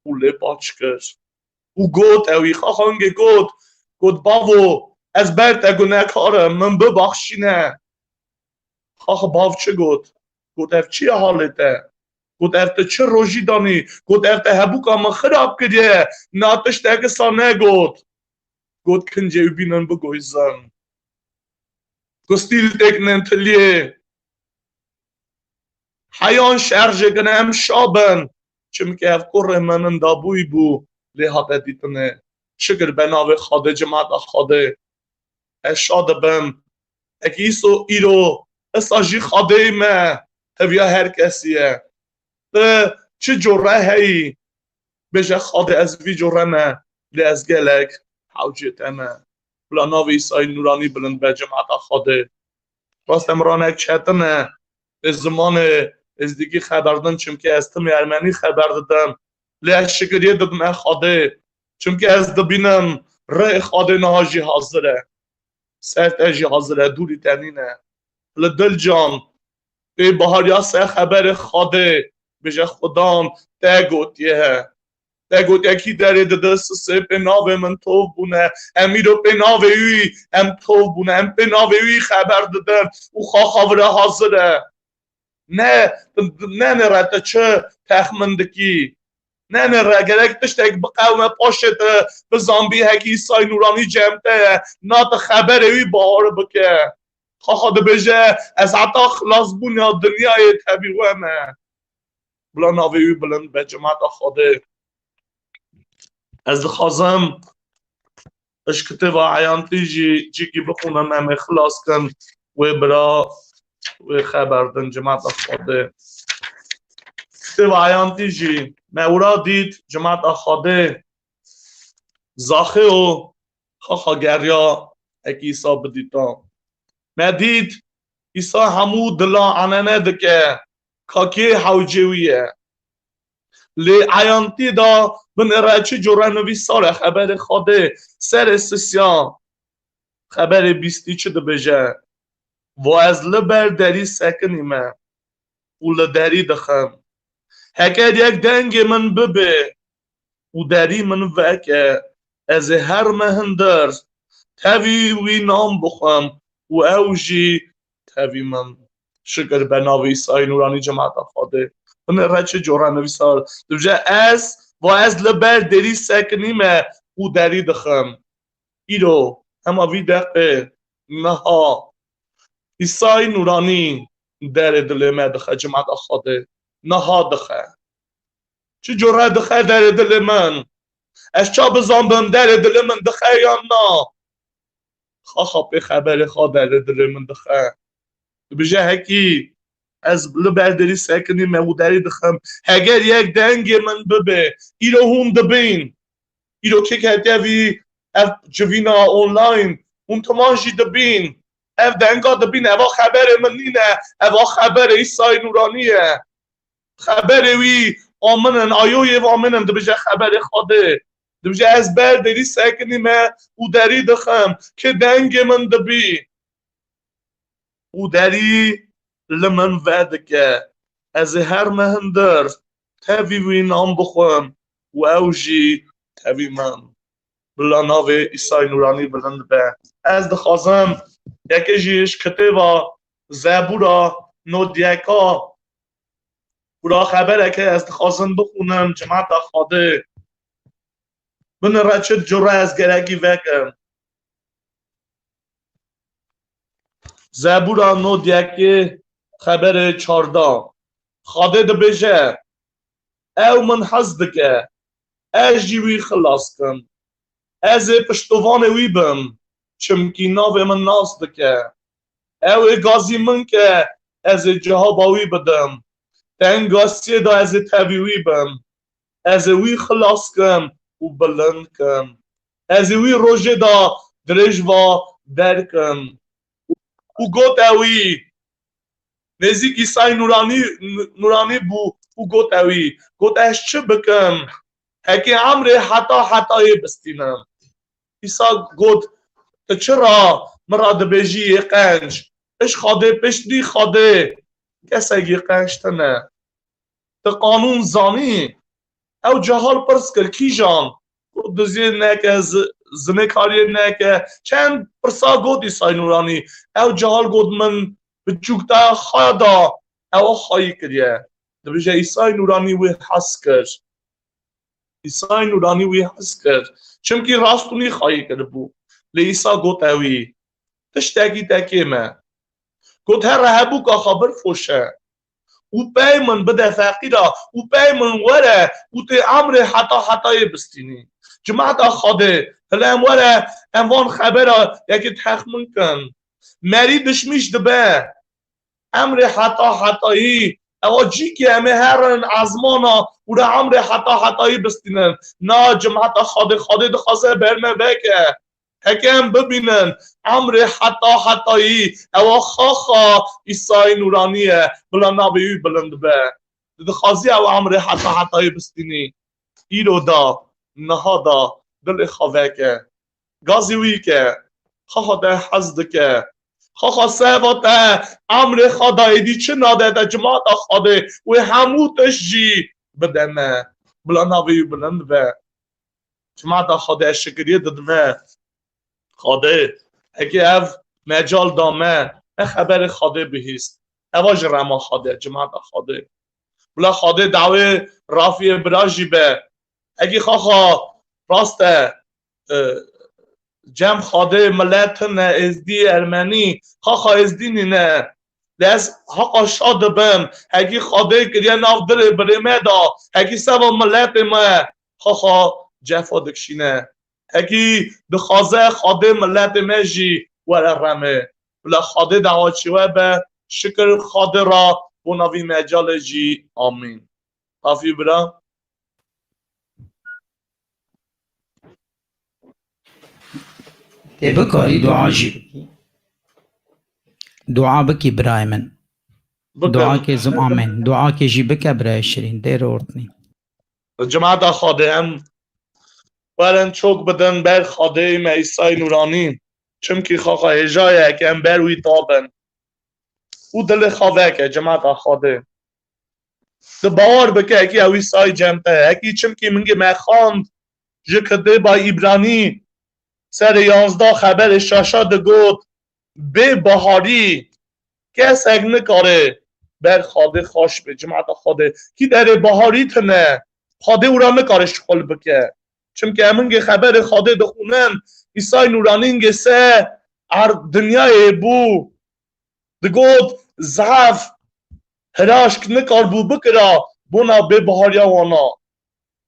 و لی باچ کرد و گوت اوی خواهنگی گوت باو از برد اگو نکارم من ببخشینه خواه باو چه گوت اف چی حالته گوت اف چه روژی دانی گوت اف هبو که من خراب کردیه ناتش تاگه سانه گوت کنجه بینن بگویزن گستیل تکنن تلیه حیان شرجه گنم شابن چم که اف کره منن دابوی بو لی حقا دیتنه شکر بناوه خاده جماعت خاده اشاد بم اکیسو ایرو اساجی خاده ایمه هویا هر کسیه ده چه جره هی بجه خاده از وی جره نه لی از گلک حوجیت امه بلا ناوی ایسای نورانی بلند به جماعت خاده راست امرانک چهتنه از زمان از دیگی خبردن چون که از تم ارمنی خبر دادم لی از شکریه دادم خاده چون که از دبینم ره خاده نهاجی حاضره سرت اجی حاضره دوری تنینه لدل جان به بهاریا سه خبر خاده بجه خدام تگوتیه کی داره دست سه به ناو من تو بونه امی رو به ناو اوی ام تو بونه ام به ناو اوی خبر دادم او خواهره حاضره نه نرده چه تخمندکی نه گرک تشتک بقوم پاشت به زامبی هکی سای نورانی جمعه نات خبر اوی بار بکه خواهد بجه از عطا خلاص بونه دنیای طبیعه همه بلا ناوی بلند به جماعت خواده از خازم اشکته و عیانتی جیگی بخونم همه خلاص کن و برا و خبردن جماعت خواده کته و عیانتی جی مورا دید جماعت خواده زاخه و خاگریا اکی ایسا بدیتا مدید ایسا همو دلا عننه دکه کاکی حوجویه لی عیانتی دا بنره چه جوره نوی ساره خبر خواده سر سسیان خبر بیستی چه ده بجه و از لبر دری سکنیمه و لدری دخم هکر یک دنگ من ببه و دری من وکه از هر مهندر تاوی وی نام بخم و اوجی تاوی من شکر به ناوی سای نورانی جماعت خواده بنره چه جوره نوی ساره دوجه از لبر دری سکنیمه و دری دخم ایرو همه وی دقه نها ایسای نورانی در دل ما دخه جماعت خواده نها دخه چه جوره دخه در دل من از چا بزنبم در دل من دخه یا نه خواه به خبر خواه در دل من دخه بجه هکی از لبرداری سکنی مهودری دخم اگر یک دنگ من ببه ایرو هم دبین ایرو که که وی اف جوینا اونلاین اون تماشی دبین اف دنگا دبین اوا خبر من نینه اوا خبر ایسای نورانیه خبر وی آمنن آیوی و آمنن دبجه خبر خواده دبجه از برداری سکنی او دری دخم که دنگ من دبی او دری لمن وعدك از هر مهندر تاوی وی نام بخوام و اوجی تاوی من بلا ناوی ایسای نورانی بلند به از دخوازم یکی جیش کتبا زبورا نودیکا برا خبره که از دخوازم بخونم جماعت خواده من رچه جره از گرگی وکم زبورا نودیکی خبر 14 خاده ده بجه او من حز دکه از جیوی خلاص کن از پشتوان وی بم چمکی ناو من ناس دکه او گازی من که از جها باوی بدم تنگاسی دا از تاویوی بم از وی خلاص کن و بلند کن از وی روژه دا درجوا در کن و گوت اوی نزدیک ایسای نورانی بو او گوت اوی گوت اش چه بکم هکی عمر حتی بستینم ایسا گود چرا مراد بجی قنج اش خاده پشتی خاده کسی قنج تنه تا قانون زانی او جهال پرس کر کی جان دوزی نکه زنکاری نکه چند پرسا گود ایسای نورانی او جهال گود من بچوکتا خوادا او خواهی کریه دبیجه ایسای نورانی وی حس کر ایسای نورانی وی حس کر چمکی راستونی خواهی کر بو لیسا گود اوی تشتاقی تاکیمه گود هر هبو که خبر فوشه او پای من بده فقیرا او پای من وره او تی عمر حتی بستینی جماعت خاده هلم وره اموان خبره یکی تخمین کن مری دشمیش دبه عمر حتی او جی که همه هرن ازمانا او را عمر حتی بستینن نا جماعت خاده دخوازه برمه بکه هکم ببینن عمر حتی او خاخا ایسای نورانیه بلا نابیوی بلند به دخوازی او عمر حتی بستینی ایرو دا نهادا دل خواه که گازیوی که خاخا ده حزد که خاخا سوات عمر خدایدی چه ناده ده جماعت خاده و هموتش جی بدمه بلا نابیوی بلند به جماعت خاده شکریه ددمه خاده اگه اف مجال دامه خبر خاده بهیست اواج رما خاده جماعت خاده بلا خاده دعوه رافی براجی به اگه خاخا راسته جمع خاده ملتن ازدی ارمنی خاخا ازدی نینه دست حقا شاد بم اگه خاده کریه ناف دل بریمه دا اگه سبا ملت ما خاخا جفا دکشینه اگه دخوازه خاده ملت مجی وره رمه بلا خاده دعوات شوه به شکر خاده را بناوی مجال جی آمین کافی برا تی بکاری دعا جی بکی دعا بکی برای من دعا که زم آمین دعا که جی بکه برای شرین دیر ارتنی جماعت خاده هم برن چوک بدن بر خاده میسای نورانی چمکی خاقا هجایه که هم بروی تابن او دل خواه که جماعت خاده ده باور بکه اکی اوی سای جمعه اکی چمکی منگه مخاند جکده با ایبرانی سر 11 خبر شاشا ده گود به بهاری کس اگ نکاره بر خاده خوش به جماعت خاده کی در بهاری تنه خاده او را نکاره شغل بکه چمکه همونگه خبر خاده دخونن ایسای نورانینگه سه ار دنیای بو دگود زعف هراشک نکار بو بکرا بونا به بهاریا وانا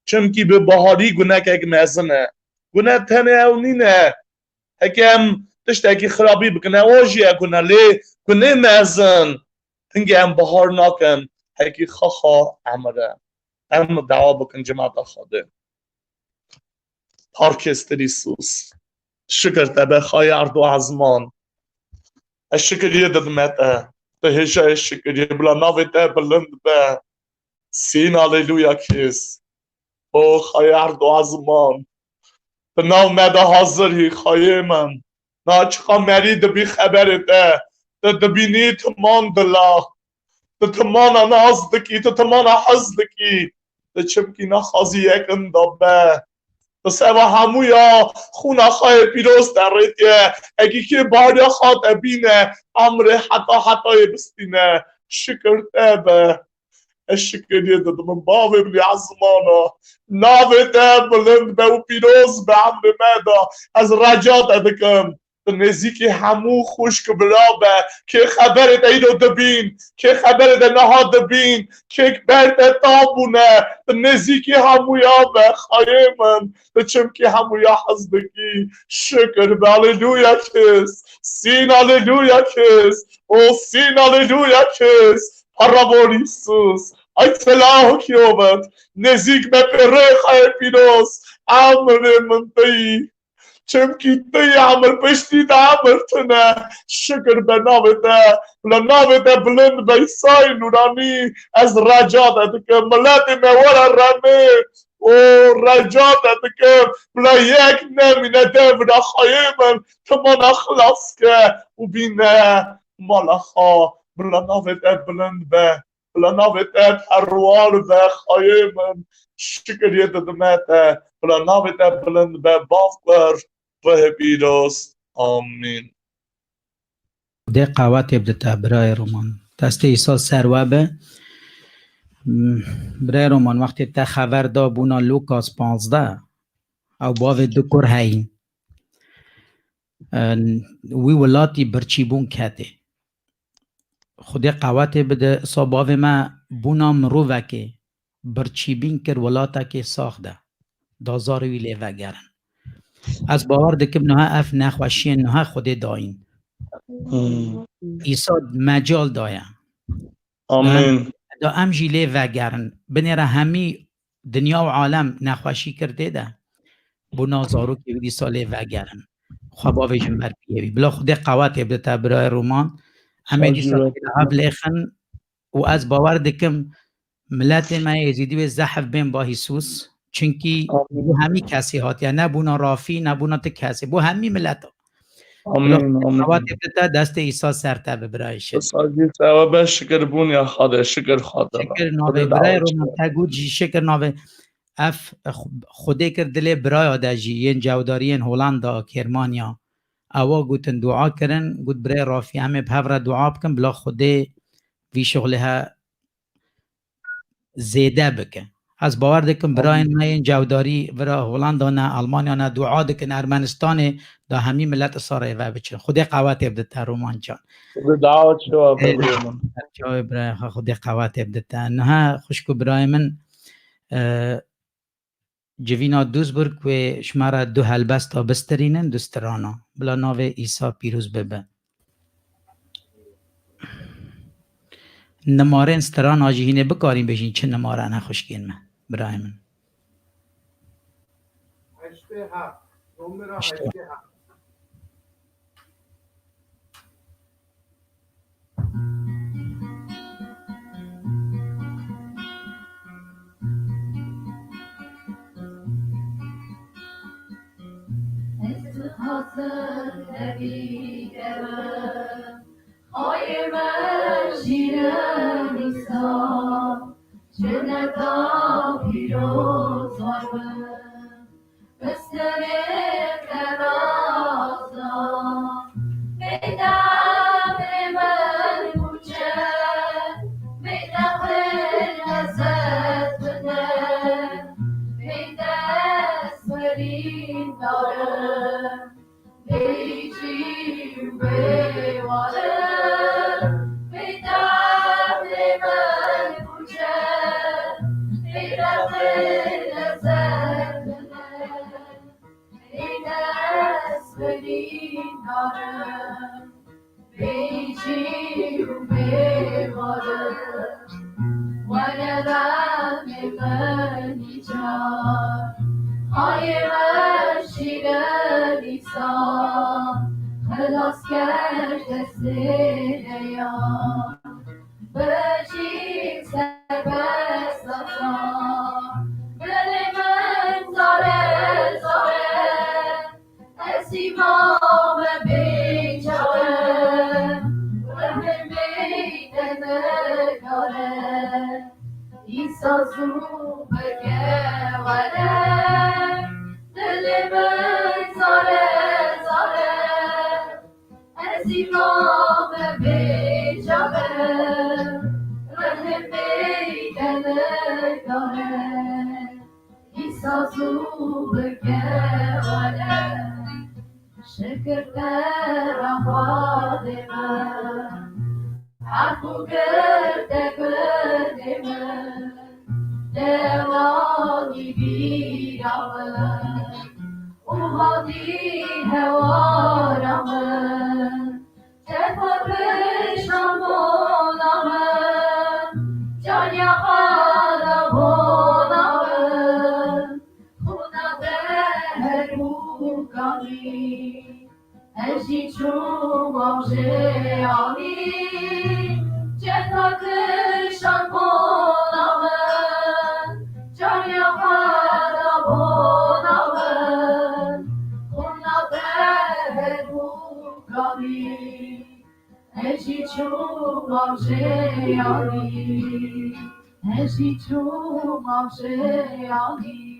چمکی به بهاری گناه که اگه مزنه گناه تنه او نینه هکم تشتاکی خرابی بکنه واجیه گناه لی گناه مزن هنگه هم بهار ناکن هکی خاخا عمره هم دعا بکن جماعت خاده پارکستریسوس شکر تبه خواهی اردو ازمان الشکریه ددمته به هجا الشکریه بلا ناوی ده بلند به سین آلیلویا کس او خواهی اردو ازمان به ناو مده حاضری خواهی من نا چخوا مری دبی خبر ده دبینی تمان دلا تمان ناز دکی تمان حز دکی چمکی نخوازی یکن دابه سوا همویا خونا خواهی پیروز در ریتیه اگه که باریا خواه بینه امر حتی بستینه شکر تبه الشکریه دادم باوی بلی عزمانا ناوی تب بلند به و پیروز به امر مدا از رجات ادکم نزیکی همو خوشک بلابه که خبرت ایدو دبین که خبرت نها دبین که برت تابونه نزیکی همو یابه خواهی من چمکی همو یا حزدکی شکر به آلیلویا کس سین آلیلویا کس او سین آلیلویا کس پرابوریسوس ای سلاح کیوبت نزیک به پره خواهی پیروز امر منطقی چمکی تی عمر پشتی ده عمر تنه شکر به ناوته لناوته بلند به ایسای نورانی از رجاته که ملت موار رمه و رجا دادم بلا یک نمینه دبنا خواهی من که من اخلاص که و بینه مالخا بلا ناوید بلند به بلا ناوید پروار به خواهی من شکریه دادمت بلا ناوید بلند به باور به بیروس آمین. ده قوات بدتا برای رومان دست ایسا سروبه برای رومان وقتی تا خبر دا بونا لوکاس 15 او باوی دو کر هین وی ولاتی برچی بون کته خودی قوات بده سا باوی ما بونا مروفه که برچی بین کر ولاتا که ساخته دازاروی لیوه گرن از باور دکم نها اف نخوشی نها خودی داین ایسا مجال دایا آمین دا ام جیله و گرن بنیره همی دنیا و عالم نخوشی کرده ده بو نازارو که بیدی ساله و گرن خواب جن بر بیوی بلا خود قوات ابدتا برای رومان همه دی ساله لیخن و از باور دکم ملت ما یزیدی به زحف بین با حیسوس چونکی بو همی کسی هات یا نه بونا رافی نه بونا تا کسی بو همی ملت ها آمین قوات ابدتا دست ایسا سرتبه برای شد ساجی ثواب شکر بون یا خاده شکر خاده شکر ناوه برای رومان تگو جی شکر ناوه اف خوده کردله برای آده جی ین جوداری ین هولاندا کرمانیا اوا گوتن دعا کرن گوت برای رافی همه بهور دعا بکن بلا خوده وی شغلها زیده بکن از باور دکن برای نه ین جوداری برای هولاندا نه آلمانیا نه دعا دکن ارمنستان دا همی ملت ساره و بچن خوده قوات ابدتا رومان جان دعوت شو ببرمون جای برای خوده قوات ابدتا نه خوشکو برای من جوینا دوزبرگ و شماره دو هلبست تا بسترینن دوسترانا بلا ناو ایسا پیروز ببه نماره استران آجیهینه بکاریم بشین چه نماره نه خوشگین من برای من 87 نمره 87 حاصل نبیدم خواهی من شیرم ایسا چه ندا پیروز آرم بستر ترازا بیدم من کوچه بیدم لذت بده بیدست برین دارم بیچیم بیوارم بیدم من کوچه بیدم لذت بده بیدست برین دارم بیچیم بیوارم ولدم من ایجاد های من شیرم ایسا خلاص کرد دست نیام بچین سر بست آسان دل من زاره زاره از ایمام بیچاره رحم بیدن داره ایسا زو بگه وله دل من زاره زاره از ایمام بیچاره رحم بیدن داره ایسا زو بگه وله شکر در آباد من حرفو کرده کرده من دوانی بیرامن او هادی هوارامن تفاق شامونامن جان یخالمونامن خونه بهروگانی اجی چون ماجه آنی جتا کشان کنامن جان یخالمونامن Eji chu mavje ali, eji chu mavje ali.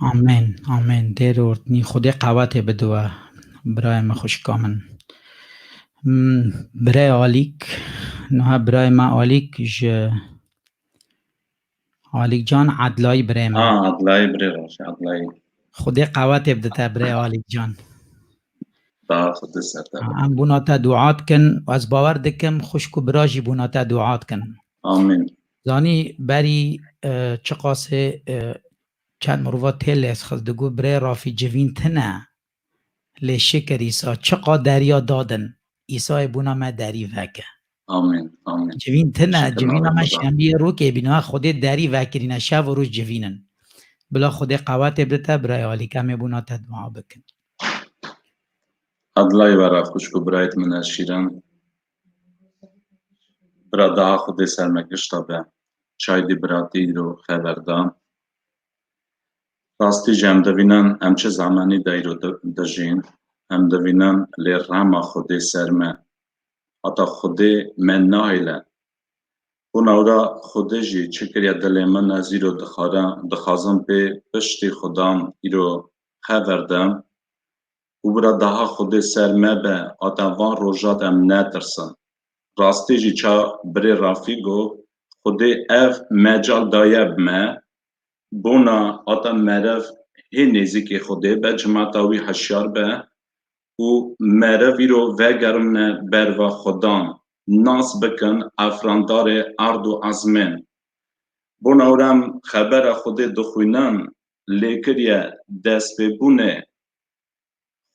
آمین آمین دیر ورتنی خودی قوت بدوه برای ما خوش کامن برای آلیک نه برای ما آلیک آلیک جان عدلای برای ما عدلای بری راش عدلای خودی قوت بدته برای آلیک جان دا خود سرده ام بوناتا دعات کن و از باور دکم خوشکو براجی بوناتا دعات کن آمین زانی بری چه قاسه چند مروفا تیل از خزدگو برای رافی جوین تنه لی شکر ایسا چقا دریا دادن ایسای بونا ما دری وکه آمین آمین جوین تنه شکر جوین نام ما خدا. شنبیه رو که بینا خودی دری وکرینه شب و روز جوینن بلا خودی قوات بدته برای آلی کمی بونا تا دعا بکن عدلای برا خوشکو برایت من شیرن برا daha خود سرمگشتا به چای دی براتی رو خبردان راستی جم دوینن ام چه زمانی دای رو دجین هم دوینن لی راما خود سرمه اتا خود من نایله اون اورا خود جی چکریا دل من از ایرو دخازم به پشتی خودم ایرو خبردم او برا daha خود سرمه به اتا وان روژات ام نترسن راستی جی چا بری رافیگو خود اف مجال دایب ما بونا اتا مرف هی نزیکی خوده به جماعتاوی هشیار به و مرفی رو وگرم بر و خودان ناس بکن افراندار ارد و ازمن بونا اورم خبر خود دخوینن لیکریه دست ببونه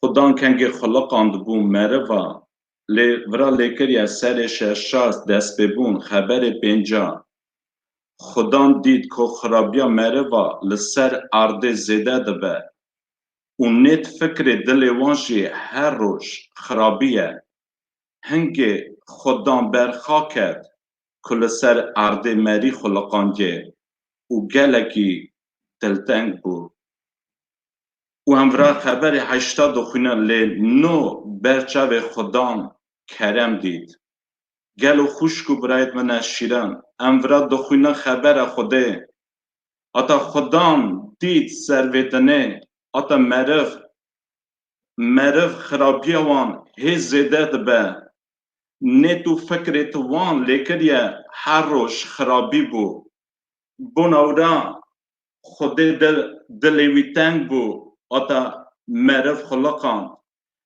خودان کنگی خلقاند بون مرفا ورا لیکریه سر ششاست دست ببون خبر پینجا خودان دید که خرابیا مروا لسر ارده زیده دبه و نیت فکر دل وانشی هر روش خرابیه هنگی خودان برخاکت که لسر ارده مری خلقانگه و گلکی دلتنگ بود و همراه خبر 80 خونه لی نو برچاو خودان کرم دید گلو خوشکو برایت من شیرن امورا دخوینه خبر خوده اتا خودان دید سرویتنه اتا مرف خرابیه وان هی زیده دبه نیتو فکرت وان لیکریه هر روش خرابی بو بون اورا خود دلوی تنگ بو اتا مرف خلقان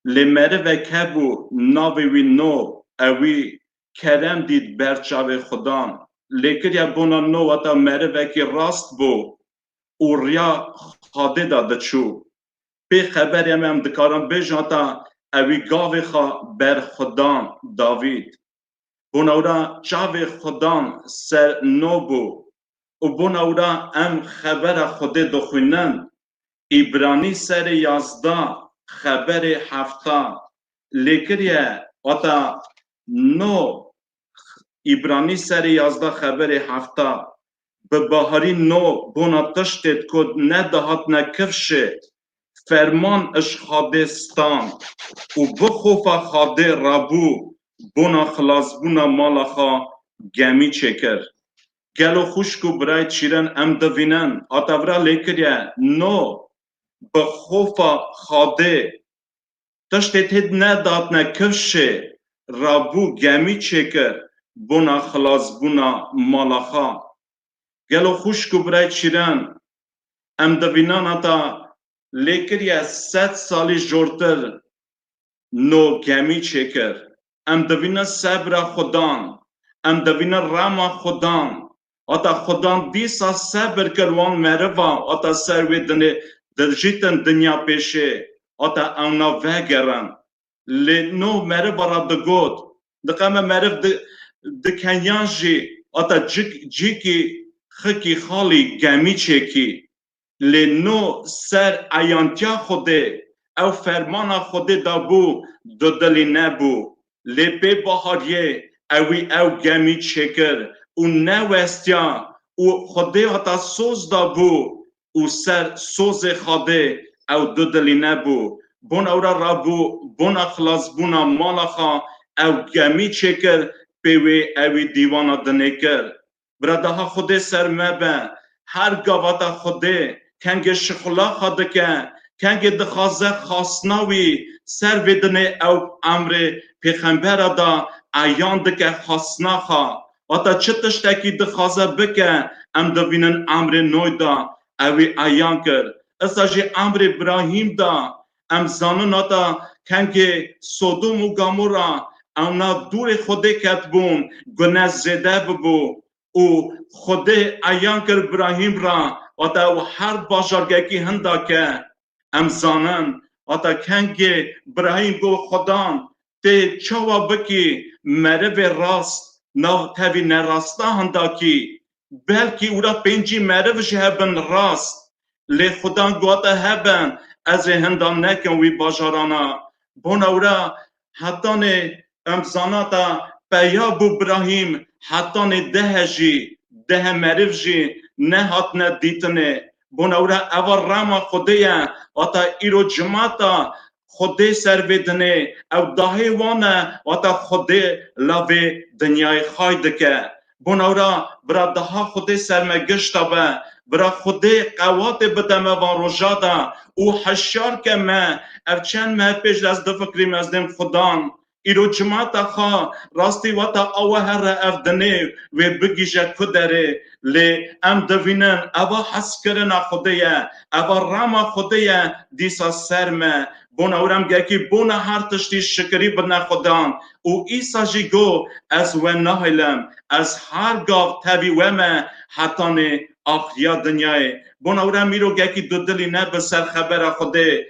لی مرف که بو ناوی وی نو اوی کرم دید برچاو خودان لیکریه بونا نو اتا مرف که راست بو اوریا خاده داده چو به خبری هم دکارم بجاتا اوی گاوی خوا بر خدان داوید بوناورا چاوی خدان سر نو بو و بوناورا ام خبر خود دخوینن ایبرانی سر 11 خبر 7 لیکریه اتا نو ایبرانی سر 11 خبر 7 به بهاری نو بونا تشتت کد ندهات نکفشه فرمان اش خادستان و بخوفا خاده رابو بونا خلاص بونا مالاخا گمی چکر گلو خوشکو برای چیرن ام دوینن آتاورا لیکریه نو بخوفا خاده تشتت هد نداد نکفشه رابو گمی چکر بونا خلاص بونا مالاخا گلو خوشکو برای چیرن ام دوینن آتا لیکریه 100 سالی جورتر نو گمی چکر ام دوینا صبر خدان ام دوینا راما خدان اتا خدان دیسا صبر کروان مروا اتا سروی درجیتن دنیا پیشه اتا اونا وگرن لی نو مروا را دگود دقام مرف دکنیان جی اتا جیکی خکی خالی گمی چکی لی نو سر ایانتیا خوده او فرمان خوده دابو دو دلی نبو لی بی بحاریه اوی او گمی چکر و نوستیا و خوده حتا سوز دابو و سر سوز خوده او دو دلی نبو بون اورا رابو بون اخلاص بونا مالخا او گمی چکر پیوی اوی دیوانا دنکر براده ها خوده سر مبه هر گاواتا خوده کنگ شخلا خادکه کنگ دخوازه خاصناوی سر بدنه او امر پیغمبر دا ایان دکه خاصناخا و تا چه تشتکی دخوازه بکه ام دوینن امر نوی دا اوی ایان کرد اساجی امر ابراهیم دا ام زانن آتا کنگ سودوم و گامورا اونا دور خوده کت بون گناه زده ببو او خوده ایان کرد ابراهیم را و تا هر باشارگکی هندا که ام زانن و تا کنگ ابراهیم گو خدان ته چاوا بکی مرو راست نو تاوی نراستا هندا کی بلکی اورا پنجی مرو هبن راست لی خدان گواتا هبن از هندان نکن وی باجارانا بون اورا حتان امزاناتا پیا بو ابراهیم حتان ده جی ده مرو جی نه حتن دیتنه بون اورا اول راما خودیا واتا ایرو جماعتا خوده سر بدنه او داهی وانه و تا خوده لاوه دنیای خواهد که بون اورا برا داها خوده سر مگشتا به برا خوده قوات بدمه وان روژادا او حشار که ما او چند ماه پیش از دو فکریم از دم خودان ایرو جماعتا خواه راستی و تا اوه هر افدنه و بگیجه کدره لی ام دوینن اوا حس کرن خوده یا اوا راما خوده یا دیسا سرمه بون اورم گکی بون هر تشتی شکری بدن خدان او ایسا جی گو از و نهیلم از هر گاو تاوی ومه حتان آخریا دنیای بون اورم میرو گکی دو دلی نه بسر خبر خوده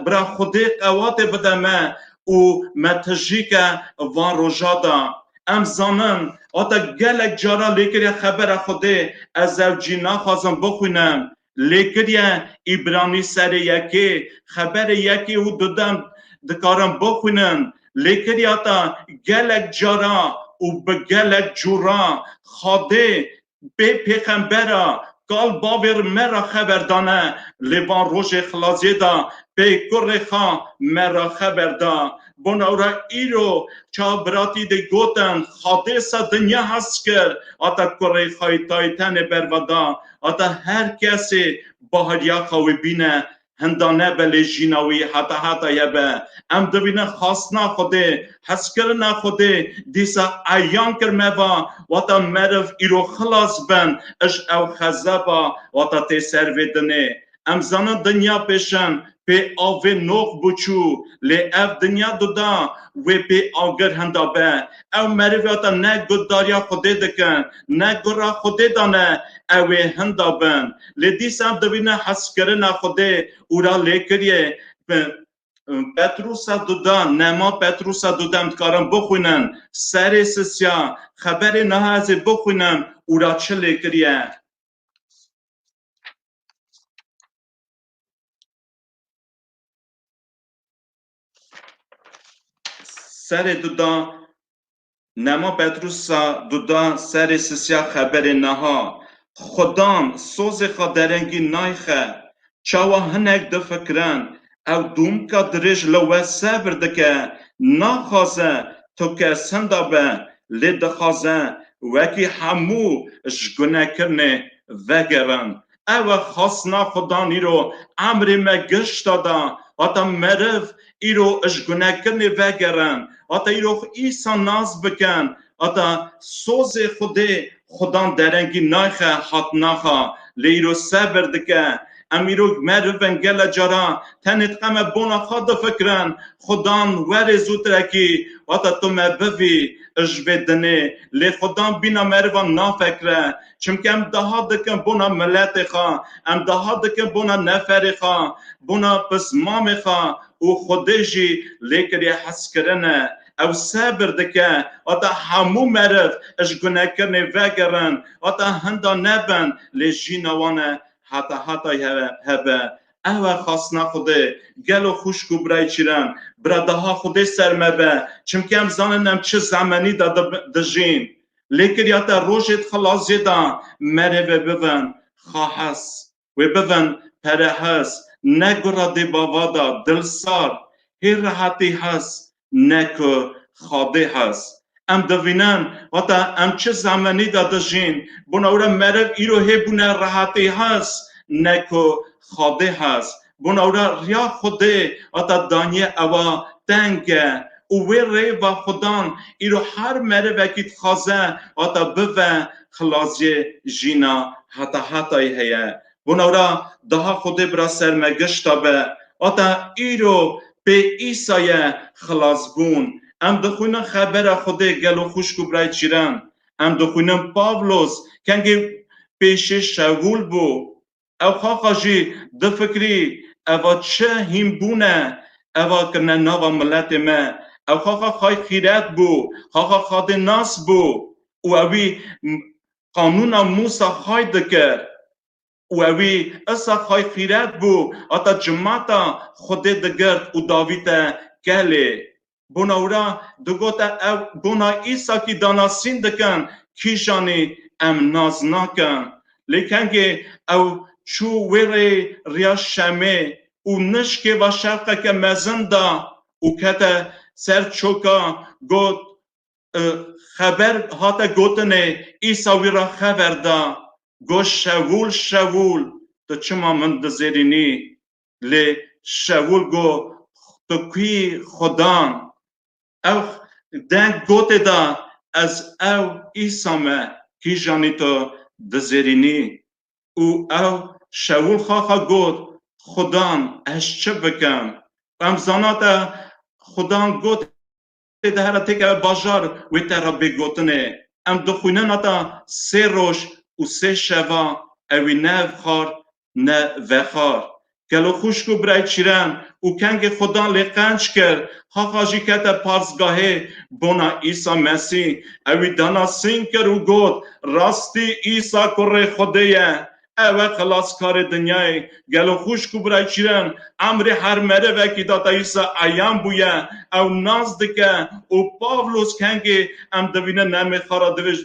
برا خوده قوات بدمه او متجی که وان روژادا ام زانن آتا گلک جارا لیکر خبر خوده از او جینا خوازم بخوینم لیکر ایبرانی سر یکی خبر یکی او دودم دکارم بخوینن لیکر آتا گلک جارا او بگلک جورا خوده به پیغمبرا قال باور مرا خبر دانه لیوان روش خلاصی دا به کر خان مرا خبر دا بون اورا ایرو چا براتی ده گوتن خاطه سا دنیا هست کرد آتا کر خواهی تایتن برودا آتا هر کسی باهریا خواهی بینه هندانه بله جیناوی حتا یبه ام دوینه خاصنا خوده حس کرنا خوده دیسا ایان کرموا واتا مرف ایرو خلاص بن اش او خزبا واتا تی سرویدنه ام زنان دنیا پیشن به آوه نوخ بچو لی اف دنیا دودا و به آگر هندا به او مرویاتا نه گداریا خوده دکن نه گرا خوده دانه او هندا بن لی دیس هم دوینه حس کرنا خوده اورا لیکریه پتروسا دودا نما پتروسا دودم کارم بخوینن سر سسیا خبر نه از بخوینن اورا چه لیکریه سر دودا نما پتروسا دودا سر سسیا خبر نها خدام سوز خادرنگی نایخه چاوا هنک دفکرن او دوم که درش لوه سبر دکه ناخوازه تو که سندا به لید خوازه وکی همو شگونه کرنه وگرن او خاصنا خدا نیرو امر مگشت دادا آتا مرف ایرو اشگونه کرنه وگرن آتا ایرو ایسا ناز بکن آتا سوز خوده خدان درنگی نایخه حت ناخه لیرو سبر دکه امیرو مرفن گل جارا تنت قمه بونا خدا فکرن خدان ور زودرکی واتا تو مبوی اجبدنه لی خدان بینا مرفن نافکره چمکه ام دها دکن بونا ملت خوا ام دها دکن بونا نفر خوا بونا پس مام خوا او خودشی لیکری حس کرنه او صبر دکه واتا همو مرف اش گناه کرنه وگرن واتا هندا نبن لی جینوانه حتا هبه اوه خاصنا خوده گلو خوشکو برای چیرن برادها خوده سرمبه چمکه هم زاننم چه زمانی دجین لیکن یاتا روشت خلاصی دا مره ببن خواهس و ببن پرهس نگرا دی باوادا دلسار هی راحتی هست نکو خاده هست ام دوینن واتا ام چه زمانی دجین بنا اورا مره ایرو هی بونه راحتی هست نکو خاده هست بونورا ریا خوده اتا دانیه اوا تنگه او ری و خدان ایرو هر مره وکیت خازه اتا بوه خلاصی جینا حتا هیه بونورا daha خوده برا سرمگشتا به اتا ایرو به ایسای خلاص بون ام دخوینن خبر خوده گلو خوشکو برای چیرن ام دخوینن پاولوس کنگی پیش شغول بو او خاقا جی دفکری اوا چه هم بونه اوا کنه ناوا ملت ما او خاقا خای خیرت بو خاقا خاد ناس بو و اوی قانون موسا خای دکر و اوی اصا خای خیرت بو اتا جماعتا خود دگرد و داویتا گله بوناورا دگوتا او بونا ایسا کی داناسین دکن کیشانی ام ناز ناکن لیکن که او چو ویره ریا شمه و نشکه و شرقه که مزن دا و کتا سر چوکا گوت خبر هاتا گوتنه ایسا ویرا خبر دا گو شوول تو چما من دزیرینی لی شوول گو تو کی خدان او دنگ گوته دا از او ایسا ما کی جانی تو دزیرینی او شاول خواهد گفت خدان اش چه بکن ام زانات خدان گفت ده تک باجار و تر بگوتنه ام دخونه نتا سه روش و سه شوا اوی نه خار نه وخار گلو خوشکو برای چیرن و کنگ خدا لقنج کرد خاقاجی کتا پارزگاهه بونا ایسا مسیح اوی دانا سین کر و گفت راستی ایسا کره خوده اوه خلاص کار دنیای گلو خوشکو برای چیرن امر هر مره وکی داتا ایسا ایام بویا او ناز دکه او پاولوس کنگی ام دوینه نمی خارا دوش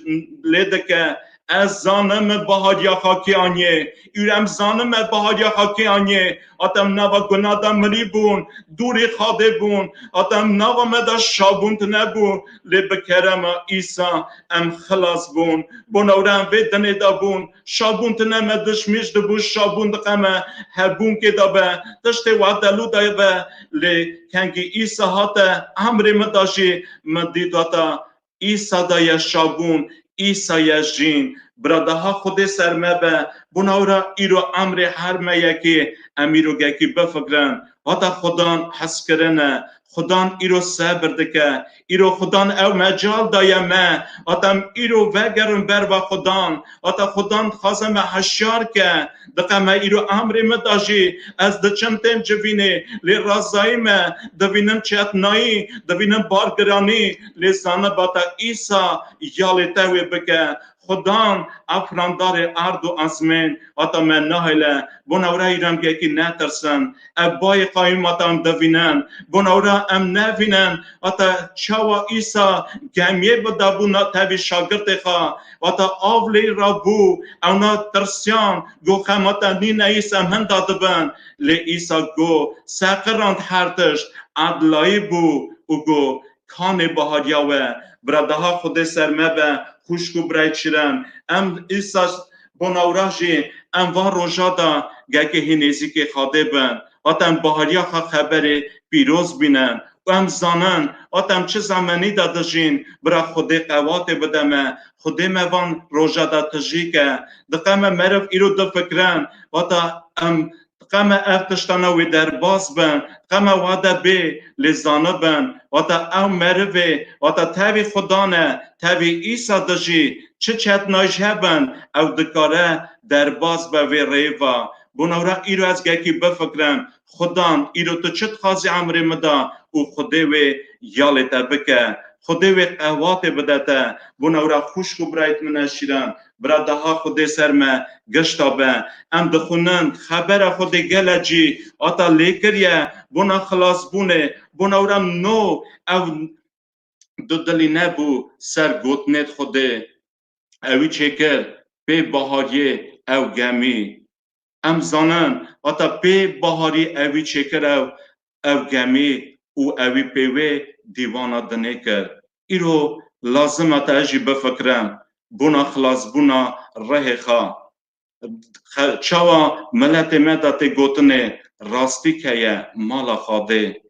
لیدکه از زانم بهادیا خاکی آنیه ایرم زانم بهادیا خاکی آنیه آتم نوا گنادا مری بون دوری خاده بون آتم نوا مدا شابون تنبون لی بکرم ایسا ام خلاص بون بونورم ویدنه دا بون شابون تنم دشمیش دبون شابون دقمه هبون که دا به دشت وعدلو دا به لی کنگی ایسا هاته امر مداشی مدیداتا ایسا دا شابون ایسای جین براده ها خود سرمه به بناورا ایرو امر هر میکی امیرو گکی بفکرن حتی خدان حس کرنه خدان ایرو صبر دکه ایرو خدان او مجال دایمه حتی ایرو وگرن بر با خدان حتی خدان خواستم هشیار که دقیقه ایرو امر مداجی از دچم تیم جوینه لی رازایی ما دوینم چیتنایی دوینم بارگرانی لی زانه باتا ایسا یالی تاوی بکه خدان افراندار ارد و ازمین آتا من نهیله بناورا ایرم گیکی نترسن ابای قایم آتا دوینن بناورا ام نوینن آتا چاوا ایسا گمیه بدابونا تبی شاگرد خواه آتا آولی را بو اونا ترسیان گو خماتا نین ایسا من دادبن لی ایسا گو سقراند هرتش عدلایی بو و گو کان بهادیاوه براده ها خود سرمه به خوشکو برای چیرن ام ایساس بناوراجی ام وان روژا دا گه هنیزی که خواده بن آتم بهاریا خواه خبر پیروز بینن و ام زانن آتم چه زمانی دا دجین برا خود قوات بدمه خود موان روژا دا تجی که دقیمه مرف ایرو دا فکرن آتا ام قم افتشتانا وی در باز بن قم واده بی لزانه بن واتا او مروی واتا تاوی خدانه تاوی ایسا دجی چه چت نایشه بن او دکاره در باز به وی ریوا بناورا ایرو از گکی بفکرن خدان ایرو تو چت خازی عمری مدا او خوده وی یالتا بکه خوده وی قوات بدته بناورا خوشکو برایت منشیرن براده ها خود سرمه گشتا به ام دخونن خبر خود گلجی آتا لیکریه بنا خلاص بونه بناورم نو او دودلی نبو سر گوتنت خوده اوی چکر پی بهاری او گمی ام زانن آتا پی بهاری اوی چکر او گمی او اوی پیوه دیوانا دنه کر ایرو لازم اتا اجی بفکرم بونا خلاص بونا ره خوا چاوا ملت مدا تی گوتنه راستی که مالا خواده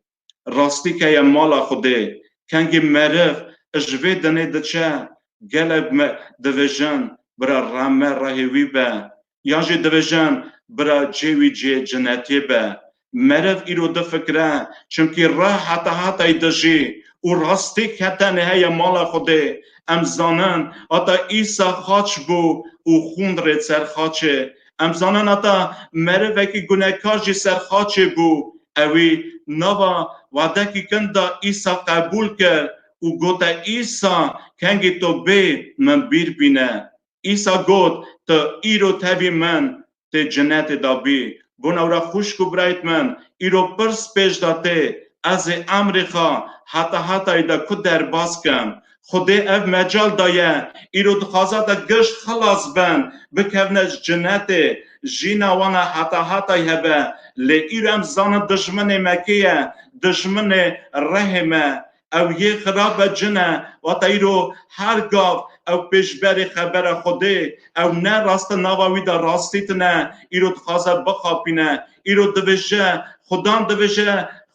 راستی که مالا خوده کنگی مرف اجوی دنه دچه گلب دویژن برا رامه راهیوی به یا جی دویژن برا جیوی جی جنتی به مرف ایرو دفکره چونکی راه حتا ایدجی و راستی که تنه مالا خوده ام زانن اتا ایسا خاچ بو و خون رد سر خاچه ام زانن اتا مرف اکی گناهکار جی سر خاچه بو اوی نوا وعده کی کندا ایسا قبول کرد و گوتا ایسا کنگی تو بی من بیر بینه ایسا گوت تا ایرو تبی من تی جنت دا بی بون اورا خوشکو برایت من ایرو پرس پیش داته از امریکا حتا ایدا کد در باز کم خوده اف مجال دایه ایرو دخوازه دا گشت خلاص بن بکونه جنت جینا وانا حتا هبه لی ایرم زان دشمن مکیه دشمن رحمه او یه خراب جنه و تا ایرو هر گاو او پیشبری خبر خوده او نه راست نواوی دا راستیت نه ایرو دخوازه بخاپینه ایرو دوشه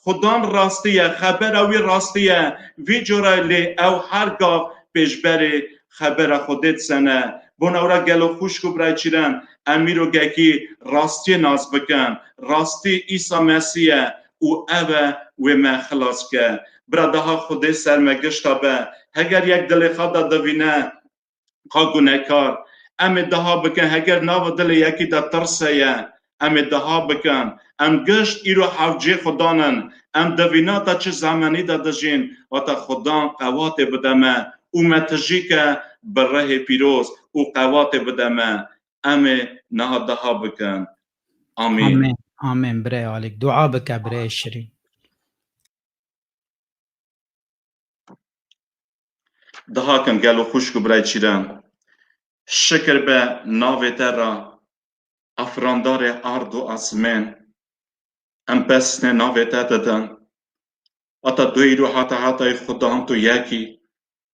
خدان راستیه خبر اوی راستیه وی جوره لی او هر گاو پیشبری خبر خودت سنه بون اورا گلو خوشکو برای چیرن امیرو گکی راستی ناز بکن راستی ایسا مسیح او اوه و من خلاص که براده ها خوده سرمگشتا به هگر یک دل خدا دوینه خواه گناهکار ام دها بکن هگر ناو دل یکی دا ترسه ام دها بکن ام گشت ایرو حوجی خدانن ام دوینا تا چه زمانی دا دجین و تا خدان قوات بدمه او متجی که بره پیروز او قوات بدمه ام نه دها بکن آمین آمین برای علیک دعا بکن برای شیرین دها کن گلو خوشکو برای چیرن شکر به ناو ترا افراندار ارد و اسمن ام پسن ناو تدن اتا دوی رو حتا خدا هم تو یکی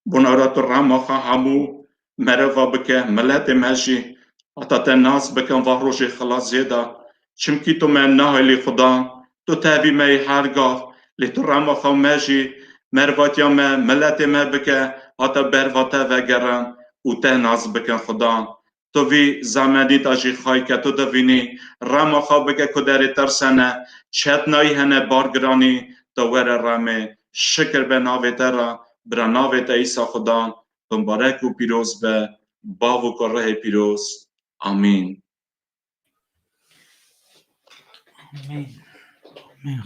بنا تو رماخا همو مروا بکه ملت مجی اتا تناس بکن و روش خلاص زیدا چمکی تو من نهالی خدا تو تابی می هرگاه لی تو رماخا مجی مرواتیا ما ملت ما بکه اتا برواتا وگرن و تناس بکن خدا تو وی زمانی تاجی خواهی که تو دوینی رماخا بکه کدر ترسنه چتنایی هنه بارگرانی تو ور رمه شکر به ناوی ترا برا ناوی تا ایسا خدا مبارک و پیروز به با و کره پیروز آمین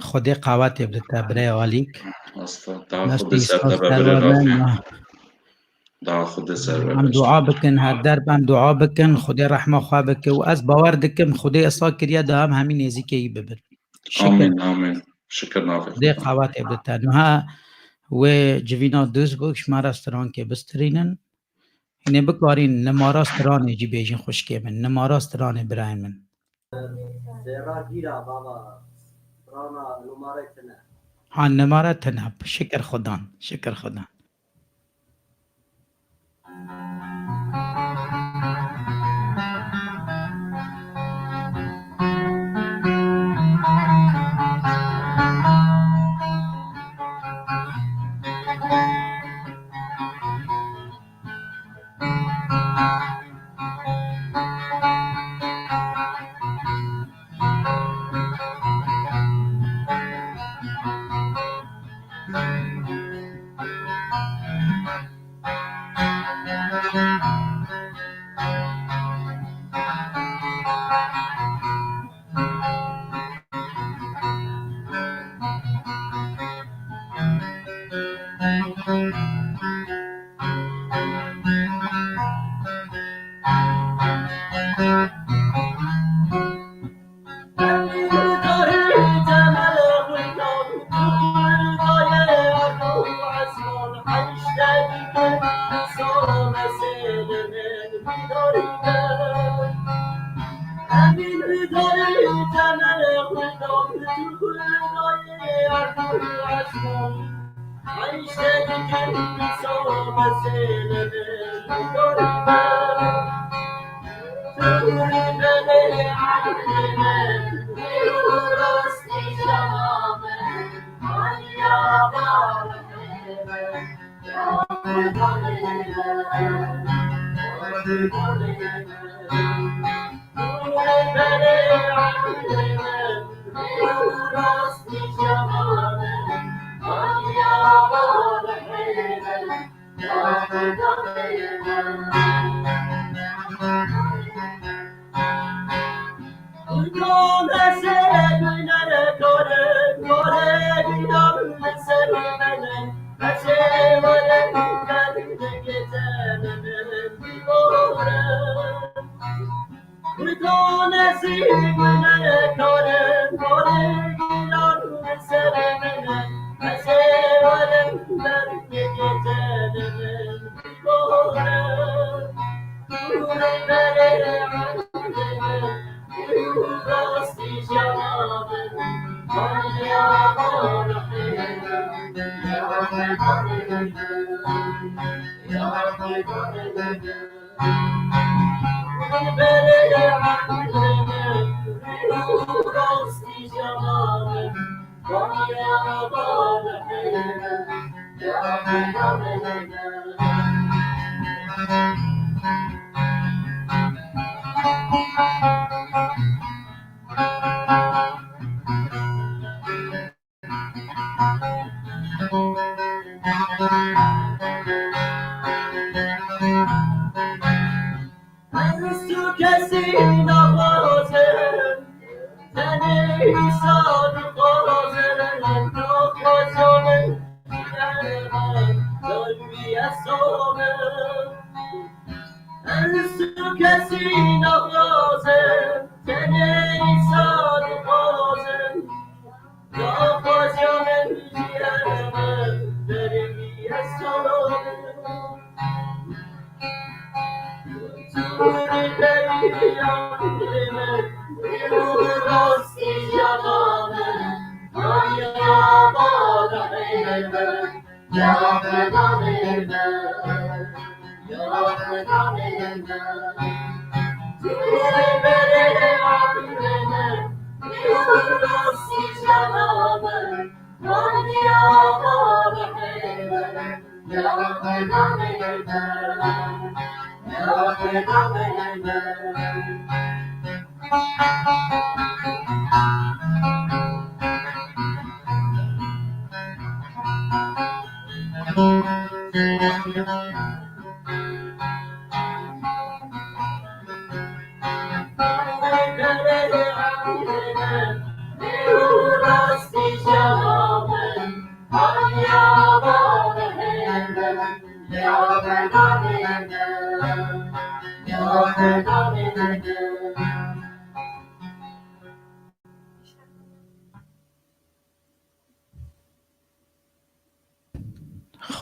خدا قوت بدته برای علیک دا خود سر برای رافی دا خود سر هم دعا بکن هر درب هم دعا بکن خدا رحمه خواه بکن و از باور دکم خدا اصلا کریا دا هم همین نزیکی ببر آمین شکر نافی خدا قوت بدته نوها و جوینا دوست بکش ما رستوران که بسترینن اینه بکارین نمارا رستوران جی بیجین خوشکی من نمارا رستوران برای من زیرا گیرا بابا رانا نماره تنه ها نمارا تنه شکر خدا شکر خدا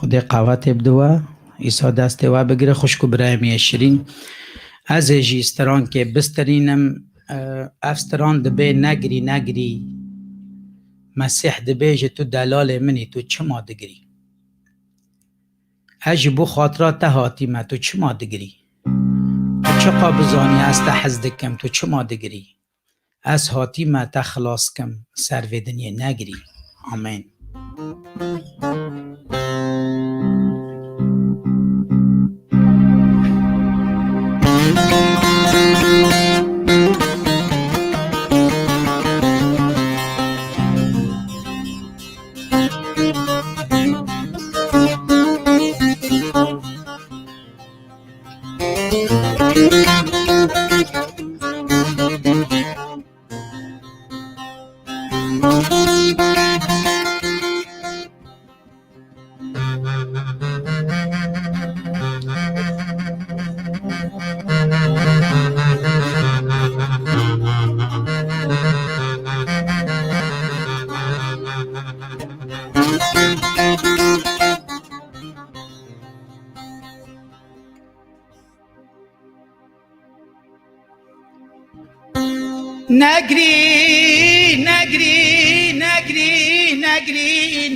خودی قوت بدوه ایسا دست و بگیره خوشکو برای شیرین از جی استران که بسترینم افستران دبه نگری مسیح دبه جه تو دلال منی تو چما دگری اجی بو خاطرات هاتی ما تو چما دگری تو چقا بزانی از تحز دکم تو چما دگری از هاتی ما تخلاص کم سر و دنیا نگری آمین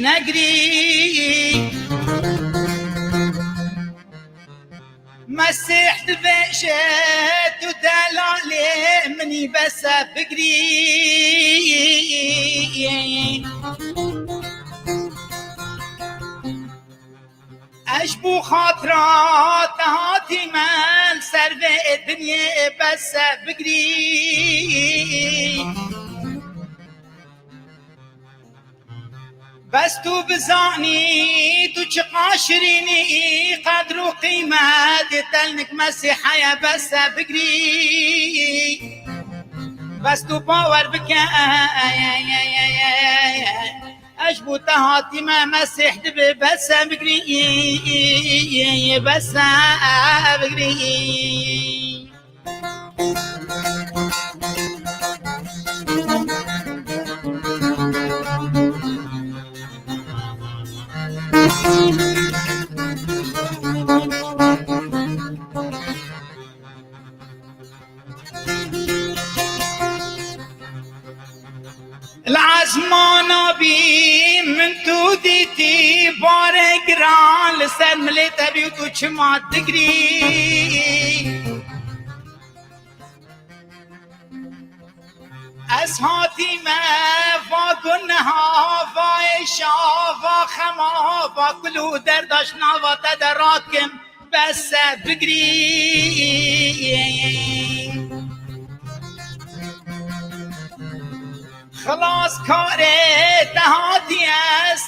نگری مسیح دبیشه تو دلال منی بس بگری اشبو خاطرات هاتی من سر به دنیا بس بگری بس تو بزانی تو چه قاشرینی قدر و قیمت تلنک مسیحه بس بگری بس تو باور بکن اشبو تهاتي ما مسح دبي بس بقري بس بقري العزمان بي من توديتي بارك ران لسر مليت ابي وتو چما تقري اسهاتي ما فاقنها فايشا فاخما فاكلو درداشنا وتدراكم بس بقري خلاص کاره تهاتی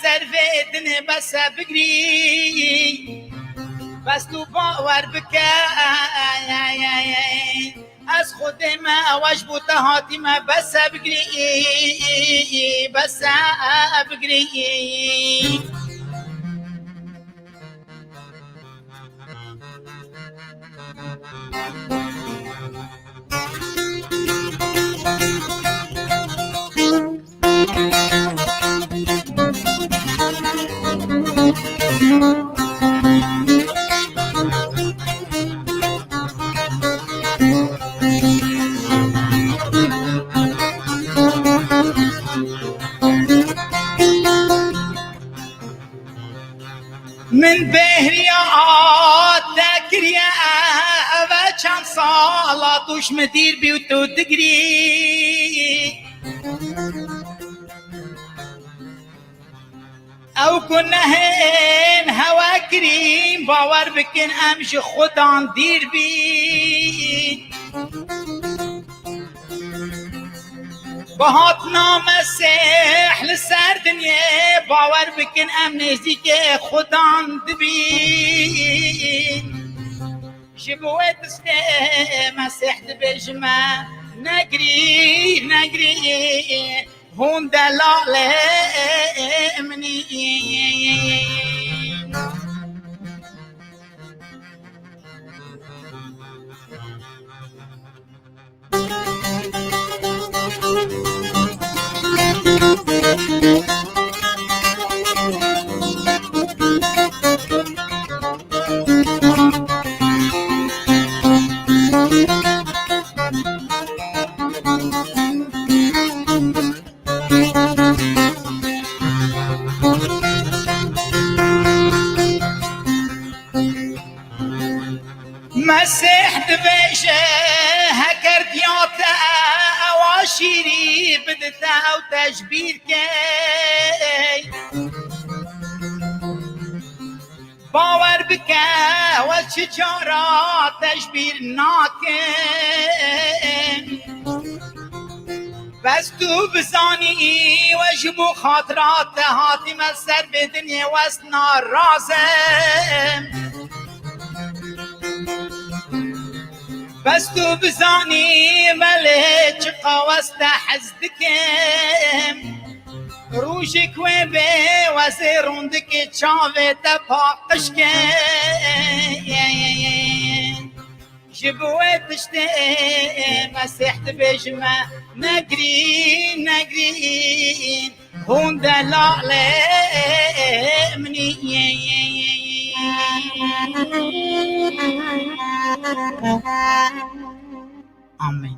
سر ودن بس بگری بس تو باور بکن از خود ما وجب تهاتی ما بس بگری بس بگری من بهريات تكريا أبا كان صالات وش مدير بيوتو تقري او كنا هين هوا كريم باور بكن امشي خدان دير بي بهاتنا مسيح لسر دنيا باور بكن ام نزدیک خدان دبي شبوت مسيح دبجما نجري نجري هون دلال مني مسيح دبيشه هكر دياتا اواشيري بدتا او تجبير كي باور بكا والشجارة تجبير ناكن بس تو بزاني وجبو خاطرات هاتي مسر بدنيا واسنا رازم بس تو بزاني ملك قوست حزدكم روشك وبي وزيروندك تشافي تباقشك جبوت تشتي مسيح بجمع نقري نقري هون دلالة مني آمين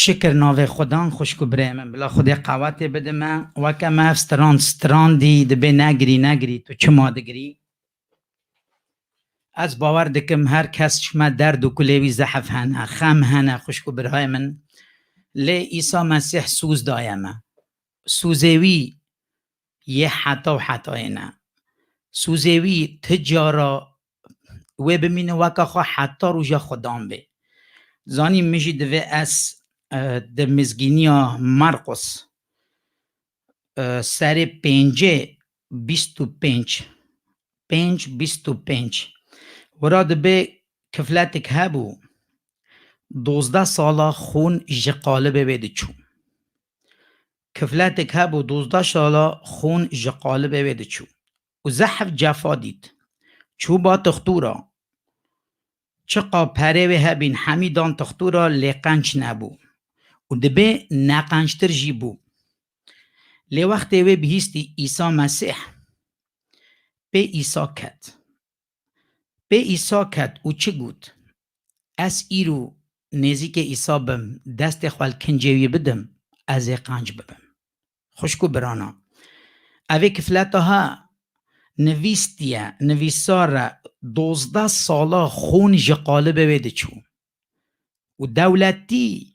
شکر ناوه خودان خوشکو بریم بلا خودی قوات بده من وکه ما ستراندی دبی نگری تو چه ما دگری از باور دکم هر کس شما درد و کلیوی زحف هنه خم هنه خوشکو برهای من لی ایسا مسیح سوز دایمه سوزوی یه حتا و حتای نه سوزوی تجارا و بمینه وکه خواه حتا روژا خودان بی زانی میجی دوی از د مزگینیا مرقس سر 5:25 ورا دبی کفلتک هبو 12 سالا خون جقالبه بیده چو کفلتک هبو 12 سالا خون جقالبه بیده چو و زحف جفا دید چو با تختورا چقا پره و هبین همیدان تختورا لقنچ نبو و دبی نقنچتر جی بو لی وقتی و بهیستی ایسا مسیح به ایسا کد و چه گود از ایرو نزیک ایسا بم دست خوال کنجوی بدم از قنج ببم خوشکو برانا اوه کفلتا ها نویسار 12 سالا خون جقالبه بیده چو و دولتی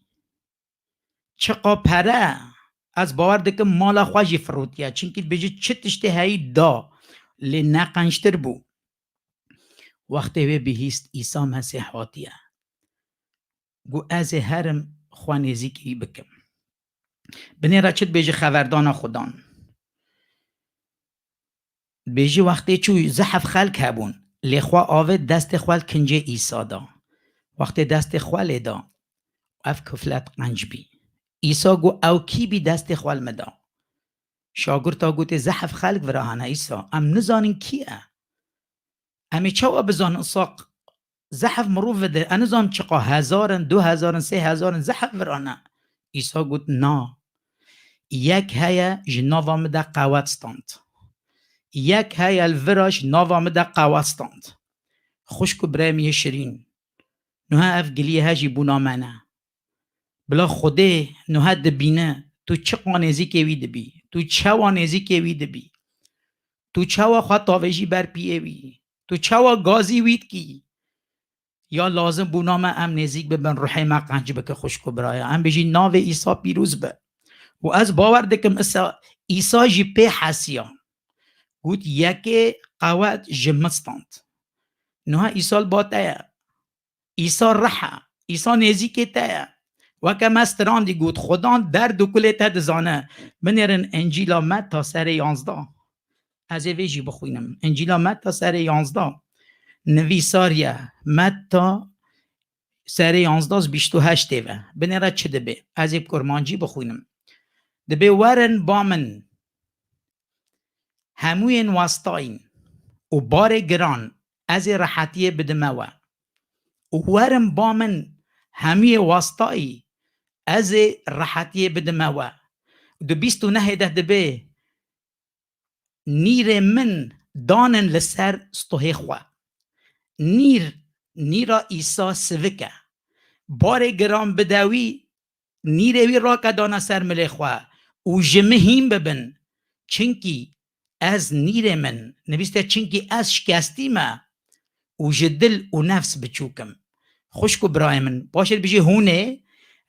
چقا پره از باور دکم مالا خواجی فروتیا چونکه بجه چه تشته هایی دا لی نقنشتر بو وقتی وی بهیست ایسا مسیحاتیه گو از هرم خوانیزی که بکم بنی را چت بجه خبردان خودان بجه وقتی چو زحف خلق هبون لی خواه آوه دست خوال کنجه ایسا دا وقتی دست خوال دا اف کفلت قنج بی ایسا گو او کی بی دست خوال مدا شاگرتا گوته زحف خلق وراهانه ایسا ام نزانین کیه امی چاوا بزانن ساق زحف مروف ده انزان چقا 1000 2000 3000 زحف ورانه ایسا گوت نا یک هیا جناوا مده قوت ستاند یک هیا الوراش ناوا مده قوت ستاند خوشکو برایم یه شیرین نوها اف گلیه هجی بونا منه بلا خوده نوها دبینه تو چه قانیزی که وی دبی تو چه وانیزی که وی دبی تو چه و خواه تاویجی بر پیه وی تو چه و گازی وید کی یا لازم بونام ام نزیک ببن روحی ما قنج بکه خوشکو برای ام بجی ناو ایسا پیروز به و از باور دکم ایسا جی پی حسیا گوت یکی قوات جمستاند نوها ایسال باته ایسا رحا ایسا نزیک تایه وکه مستراندی گوت خدان در دو کلی تد زانه بنیرن انجیلا متا سر 11 از ویجی بخوینم انجیلا متا سر 11 نویساریه متا سر 11 28 و بنیره چه دبه از ایب کرمانجی بخوینم دبه ورن بامن هموین واسطاین و بار گران از راحتی بدموه و ورن بامن همی واسطایی از راحتی بدموه دو 29 دبه نیر من دانن لسر ستوه خواه نیرا ایسا سوکه بار گرام بدوی نیروی را که دانا سر ملی خواه و جمهیم ببن چنکی از نیر من نویسته چنکی از شکستی ما و جدل و نفس بچوکم خوشکو برای من باشد بجی هونه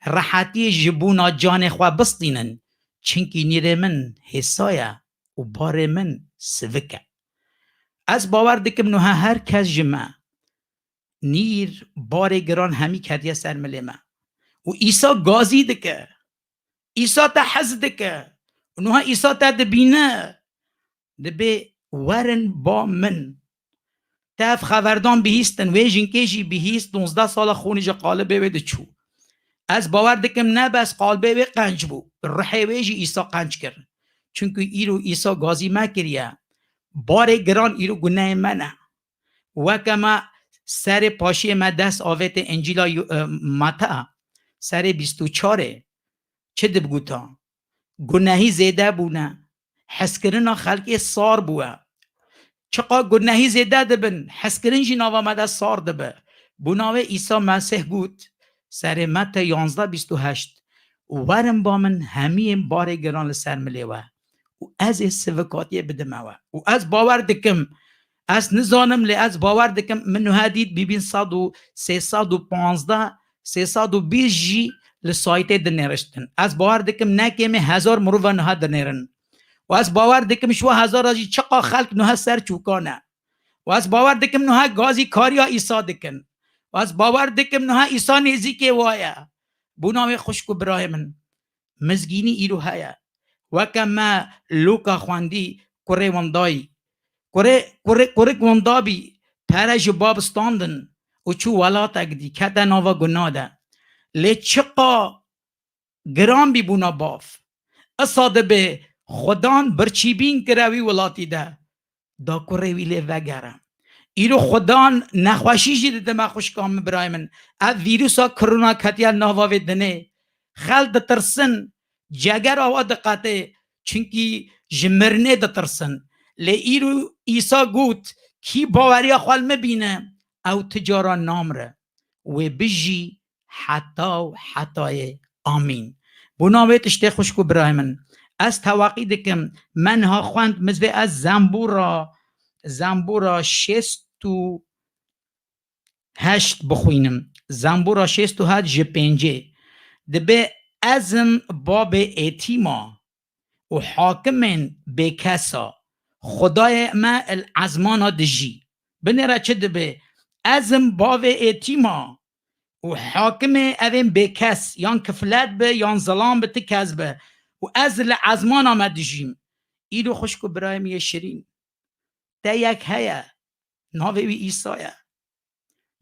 راحتی جبونا جان خواه بستینن چنکی نیر من حسایه و بار من سوکه از باور دکم نوها هر کس جمع نیر بار گران همی کردیه سر ملیمه و ایسا گازی دکه ایسا تا حز دکه و نوها ایسا تا دبینه دبه ورن با من تاف خبردان بهیستن ویجین کشی بهیست 19 سال خونی جا قالبه بده چو از باور دکم نه بس قالبه به قنج بو رحی ویجی ایسا قنج کرد چونکه ایرو ایسا گازی مکریه بار گران ایرو گناه منه وکما سر پاشی ما دست آوت انجیلا متا سر 24 چه دبگوتا گناهی زیده بونه حسکرنا خلقی سار بوه چقا گناهی زیده دبن حسکرن جی ناوا مده سار دبه بناوه ایسا مسیح گوت سر متا 11:28 ورم با من همیم بار گران لسر ملیوه و از سوکاتی بدموه و از باور دکم از نزانم لی از باور دکم منو هدید ببین 315 320 جی لسایت دنیرشتن از باور دکم نکیمه 1000 مروفه نها دنیرن و از باور دکم شو 1000 آجی چقا خلق نها سر چوکانه و از باور دکم نها گازی کاریا ایسا دکن و از باور دکم نها ایسا نیزی که وایا بوناوی خوشکو برای من مزگینی ایرو هیا وکم ما لوکا خواندی کره وندایی کره وندابی پرج بابستاندن و چو ولاتا گدی کتا ناوا گناده لی چقا گرام بی بونا باف اصاده به خدان برچیبین کراوی ولاتی ده دا کره ویله وگرم ایرو خدان نخواشی جیده ده ما خوشکام برای من اب ویروسا کرونا کتیا ناواوی دنه خل ده ترسن جگر آوا دقاته چونکی جمرنه ده ترسن لی ایرو ایسا گوت کی باوری خوال مبینه او تجارا نامره و بجی حتی آمین بناوی تشتی خوشکو برای من از تواقی دکم من ها خواند مزوی از زنبورا 68 بخوینم زنبورا 68 جپنجه دبه ازم باب ایتیما و حاکمین بکسا خدای ما العزمانا دجی بنیره چه دبه ازم باب ایتیما و حاکم اوین بکس یان کفلت به یان ظلام به تکز به و از العزمانا ما دجیم ایرو خوشکو برایم یه شرین تا یک هیا ناوی وی ایسایا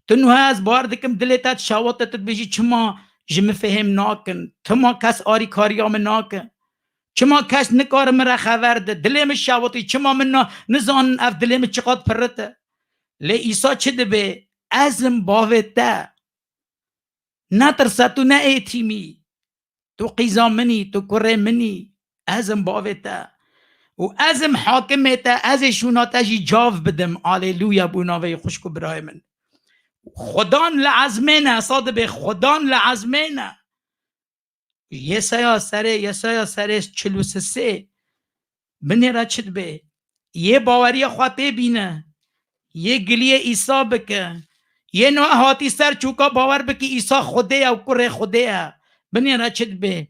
تنو از بار دکم دلتت شاوتت بجی چما جم فهم ناکن تما کس آری کاریام ناکن چما کس نکار مرا خبر ده دلیم شاوتی چما من نزان اف دلیم چقدر پرته لی ایسا چه ده به ازم باوته نترسه تو نه ایتیمی تو قیزا منی تو کره منی ازم باوته و ازم حاکمته از شوناتجی جاو بدم آلیلویا بوناوی خوشکو برای من خدان لعزمینه صادبه خدان لعزمینه یسایا سره 43 بنیره چید به یه باوری خواه ببینه یه گلیه ایسا بکه یه نوع هاتی سر چوکا باور بکی ایسا خوده و کره خوده بنیره چید به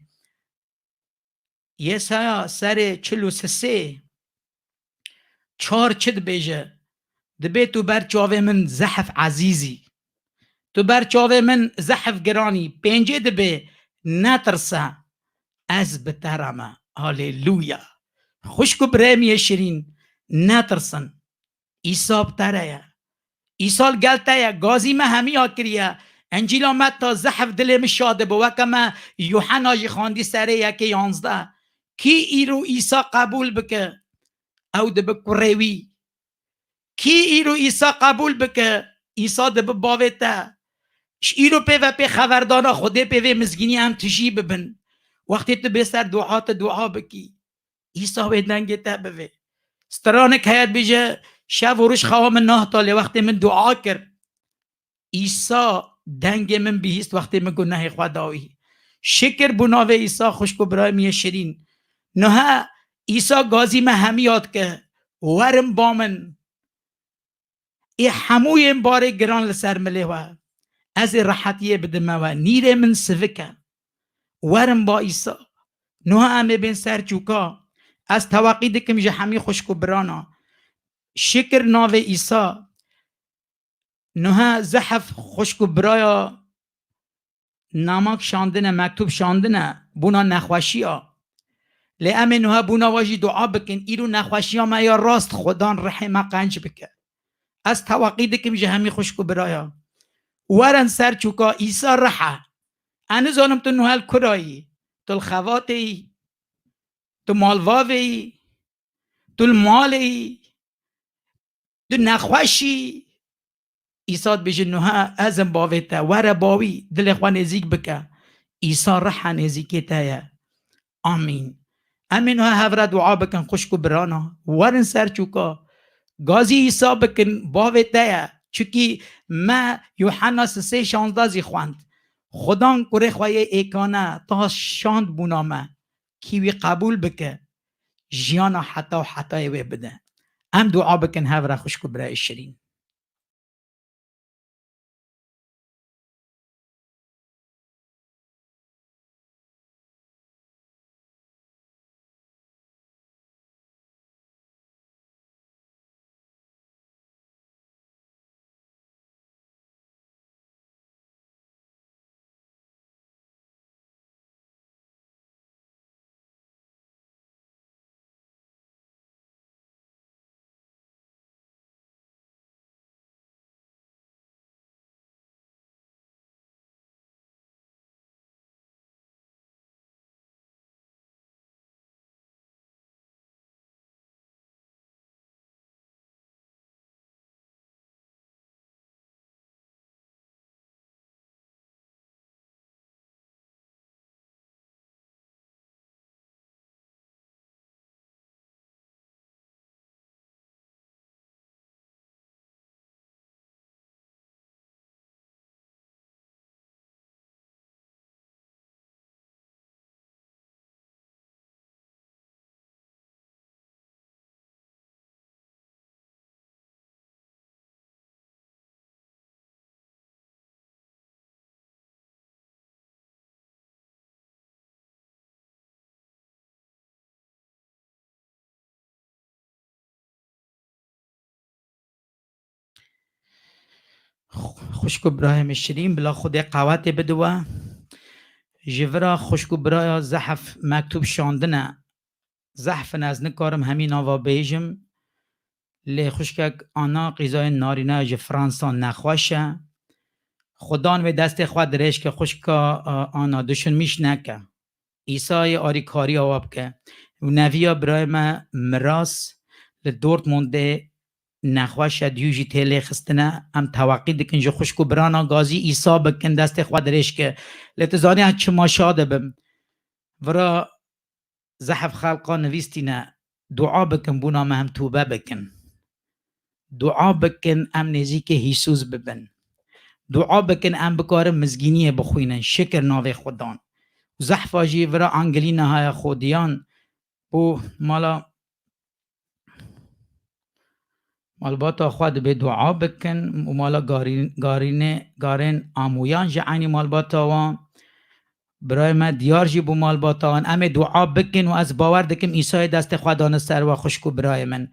یسایا سره 43 4 چید بیجه دبی تو بر چاوه من زحف عزیزی تو بر چاوه من زحف گرانی پنجه دبی نترسه از بترمه هاليلويا خوشکو برمی شیرین نترسن ایسا بتره ایسال گلته گازی ما همی آکریه انجیل آمد تا زحف دلم شاده بو وکما یوحنا جی خواندی سره یکی 11 کی ایرو ایسا قبول بکه او دب کروی کی ایرو ایسا قبول بکه ایسا دب باوته ایرو پی پی خبردانا خوده پی مزگینی هم تشی ببن وقتی تو بسر دعا بکی ایسا به دنگی تا بوه سترانک حیات بیجه شب و روش خواه من نه تاله وقتی من دعا کرد ایسا دنگ من بیست وقتی من گناه خدایی شکر بناوه ایسا خوشکو برای میه شیرین نه ایسا گازی من همیاد که ورم با من ای هموی این باره گران لسر ملیوه از راحتیه بدمه و نیر من سوکه ورم با ایسا نه همه بین سر چوکا از توقید که میشه همی خوشکو برانا شکر ناوه ایسا نه زحف خوشکو برایا نامک شاندنه مکتوب شاندنه بونا نخوشی ها لی امه نه بونا واجی دعا بکن ایرو نخوشی ها ما یا راست خدان رحمه قنج بکن از توقید که میشه همی خوشکو برایا ورن سر چوکا ایسا رحه انا زانم تو نوهل کرایی تو الخواتی تو مالواوی تو المالی تو نخوشی ایساد بیشه نوها ازم باویتا ور باوی دل خواه نزیک بکه ایسا رحه نزیکی تایه آمین امین ها هفره دعا بکن خوشکو برانا ورن سر چوکا گازی ایسا بکن باویتا چونکی ما یوحنا 3:16 زی خواند خدان کره خواه ایکانه تا شاند بونامه کیوی قبول بکه جیانا حتی و حتی وی بده ام دعا بکن هفره خوشکو برای شیرین. خوشکو برایم شیرین بلا خود قوات بدوه جورا خوشکو برای زحف مکتوب شاندنه زحف از نکارم همین آوا بیجم لی خوشکک آنا قیزای نارینه جه فرانسان نخواشه خدان و دست خود درش که خوشکا آنا دشن میش نکه ایسای آری کاری آواب که و نویا برای ما مراس لدورت مونده نخواشه دیوژی تیلی خستنه هم توقی دکن جو خوشکو برانا گازی ایسا بکن دست خود درش که لتزانی ها چه ما شاده بم ورا زحف خلقا نویستینه دعا بکن بونا ما هم توبه بکن دعا بکن ام نزیک هیسوس ببن دعا بکن ام بکار مزگینی بخوینن شکر ناوی خودان زحف آجی ورا انگلینه های خودیان بو مالا مالباتا خود به دعا بکن و مالا گارین آمویان جعانی مالباتا وان برای ما دیار جی بو مالباتا وان ام دعا بکن و از باور دکم ایسای دست خودان سر و خوشکو برای من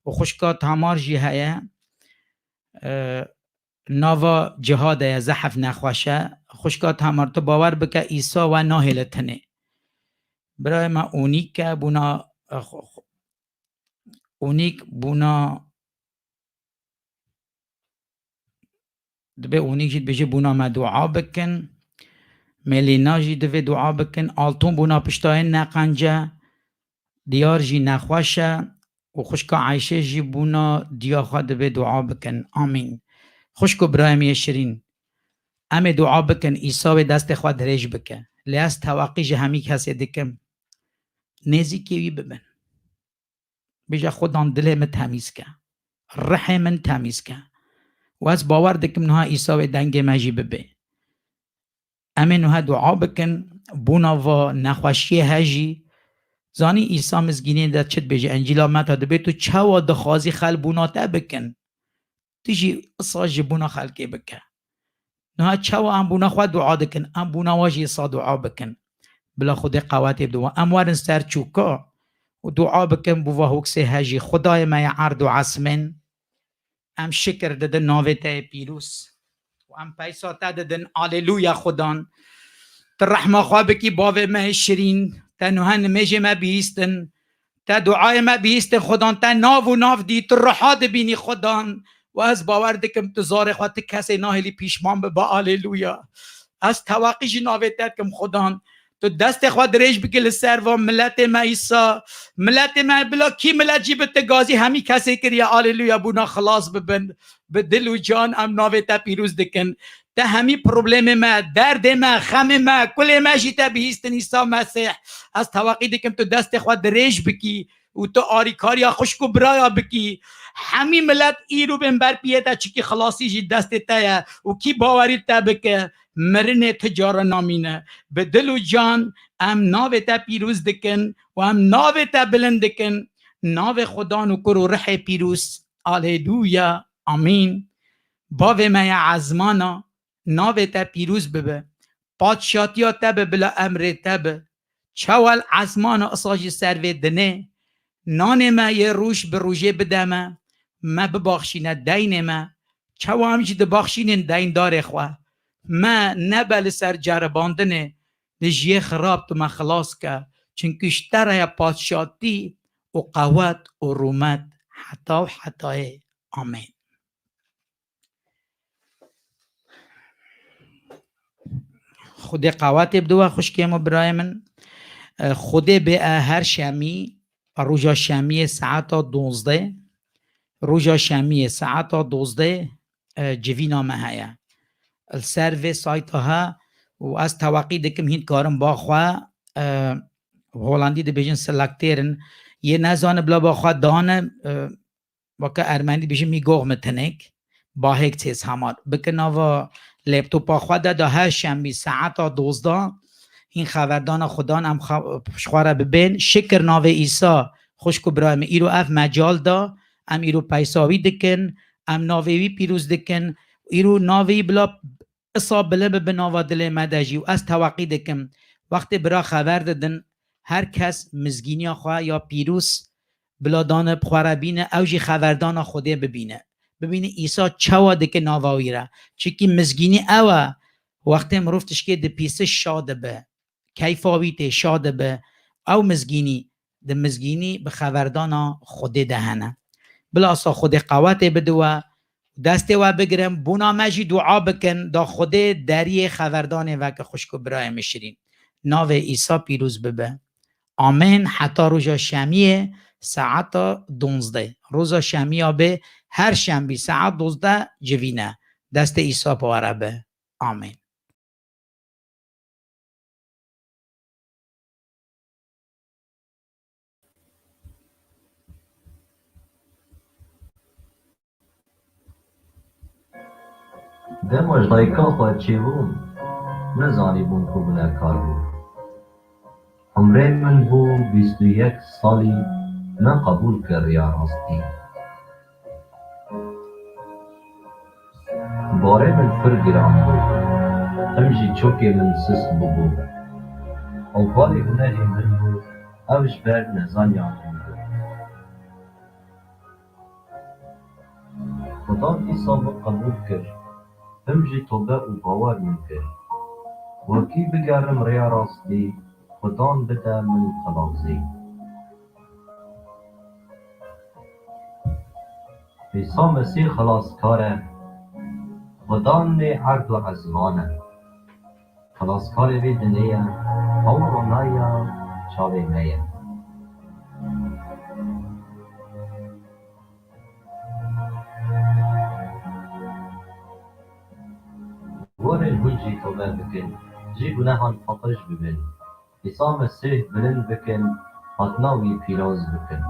و خوشکا تامار جی هیا ناوا جهاد زحف نخواشه خوشکا تامار تو باور بکه ایسا و ناهلتنه برای ما اونیک بونا دبی اونیک جید بجه بونا ما دعا بکن ملینا جی دوی دعا بکن آلتون بونا پشتای نقنجه دیار جی نخواشه و خوشکا عایشه جی بونا دیا خواه دوی دعا بکن آمین خوشکو برایم شیرین ام دعا بکن ایسا و دست خواه درش بکن لیاز تواقی جه همی کسی دکم نیزی کیوی ببن بجا خودان دل من تمیز که رحم من تمیز که و از باور دکم نها ایسا و دنگ مجی ببه امین نها دعا بکن بونا و نخوشی هجی زانی ایسا مزگینی در چت بجه انجیلا متا دبه تو چوا دخوازی خل بونا تا بکن تیجی اصاج بونا خلقی بکن نها چوا ام بونا خواه دعا دکن ام بونا واجی ایسا دعا بکن بلا خود قواتی بدو ام وارن سر چوکا و دعا بکن بو هوکس هجی خدای ما عرض و عصمن ام شکر ددن ناوته پیروس و ام پیسا تا ددن آلیلویا خدان تا رحمه خواه بکی باوه ما شیرین تا نوهن میجه ما بیستن تا دعای ما بیستن خدان تا ناو و ناو دی تا رحاد بینی خدان و از باور دکم تزار خواه تا کسی ناهلی پیشمان با آلیلویا از تواقیش ناوته کم خدان تو دست خود درش بگل سر و ملت ما ایسا ملت ما بلا کی ملت جیبت گازی همی کسی کریا آلیلویا بونا خلاص ببن به دل و جان ام ناوه تا پیروز دکن تا همی پروبلم ما درد ما خم ما کل ما جیتا بیستن ایسا مسیح از تواقی دکم تو دست خود درش بکی و تو آری کاریا خوشکو برایا بکی همی ملت ایرو بن بر پیتا چکی خلاصی جی دست تایا و کی باوری تا بکه مرن تجار نامینه به دل و جان ام ناو تا پیروز دکن و ام ناو تا بلند دکن ناو خدا نکر و رح پیروز آلیلویا آمین باوی مای عزمانا ناو تا پیروز ببه پادشاتیا تبه بلا امر تبه چوال عزمانا اصاجی سروی دنه نان ما یه روش به روژه بدمه ما بباخشینه دین ما چو همجی ده باخشینن دین داره خواه ما نبل سر جرباندنه لجیه خراب تو ما خلاص که چونکه اشتره پادشاتی و قوت و رومت حتی و حتی آمین خود قوت بدو خوشکیم و برای من خود به هر شمی روژا شمی ساعت 12 روژا شمی ساعت 12 جوینا مهیا السروی سایت ها و از توقی دکم هین کارم با خواه هولندی ده بیجن سلکتیرن یه نزان بلا با خواه دانه وکا ارمنی بیجن میگوغ متنک با هیک چیز همار بکنا و لپتوپا خواه ده هر شنبی ساعت 12 این خبردان خدان هم خواره ببین شکر ناو ایسا خوشکو برایم ایرو اف مجال دا ام ایرو پیساوی دکن ام ناوی پیروز دکن ایرو ناوی بلا اصاب بله به ناوا دل مدجی و از توقی دکم وقتی برا خبر دادن هر کس مزگینی خواه یا پیروز بلا دان بخواره بینه اوجی خبردان خوده ببینه ایسا چوا دکه ناواوی را چکی مزگینی اوه وقتی مروفتش که ده پیسه شاده به کیفاویت شاده به او مزگینی ده مزگینی به خبردان خوده دهنه بلا اصا خود قوت بدوه دسته و بگرم بونا مجی دعا بکن دا خوده دری خبردان وک خوشکو برای مشرین ناو ایسا پیروز ببه آمین حتی روژا شمیه ساعت 12 روزا شمیه به هر شنبی ساعت 12 جوینه دست ایسا پواره به آمین دمش دایکا خواهد چی بون نزانی بون که بونه کار بود عمره من بو 21 سالی من قبول کرد یا راستی باره من پر گرام بود همجی چوک من سست ببو اول گناهی من بود اوش بر نزانیان من بود خدا ایسا من قبول کرد همجی توبه و باور من کرد وکی بگرم ریا راستی خدان بده من خلاصی عیسی مسیح خلاص کاره خدان نه عرض و عزمانه خلاص کاره وی دنیا او رونایا چاوی میه ورن هنجی توبه بکن جی گناهان پاکش ببین عیسی مسیح بلند بکن حتناوی پیروز بکن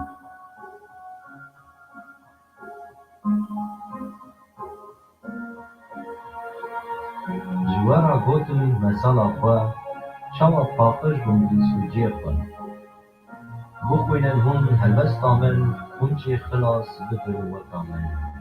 جوارا گوتن مثلا خواه شما پاکش بمدی سوجی کن بخوینن هم هلوستا من هنچی خلاص بکن وکا من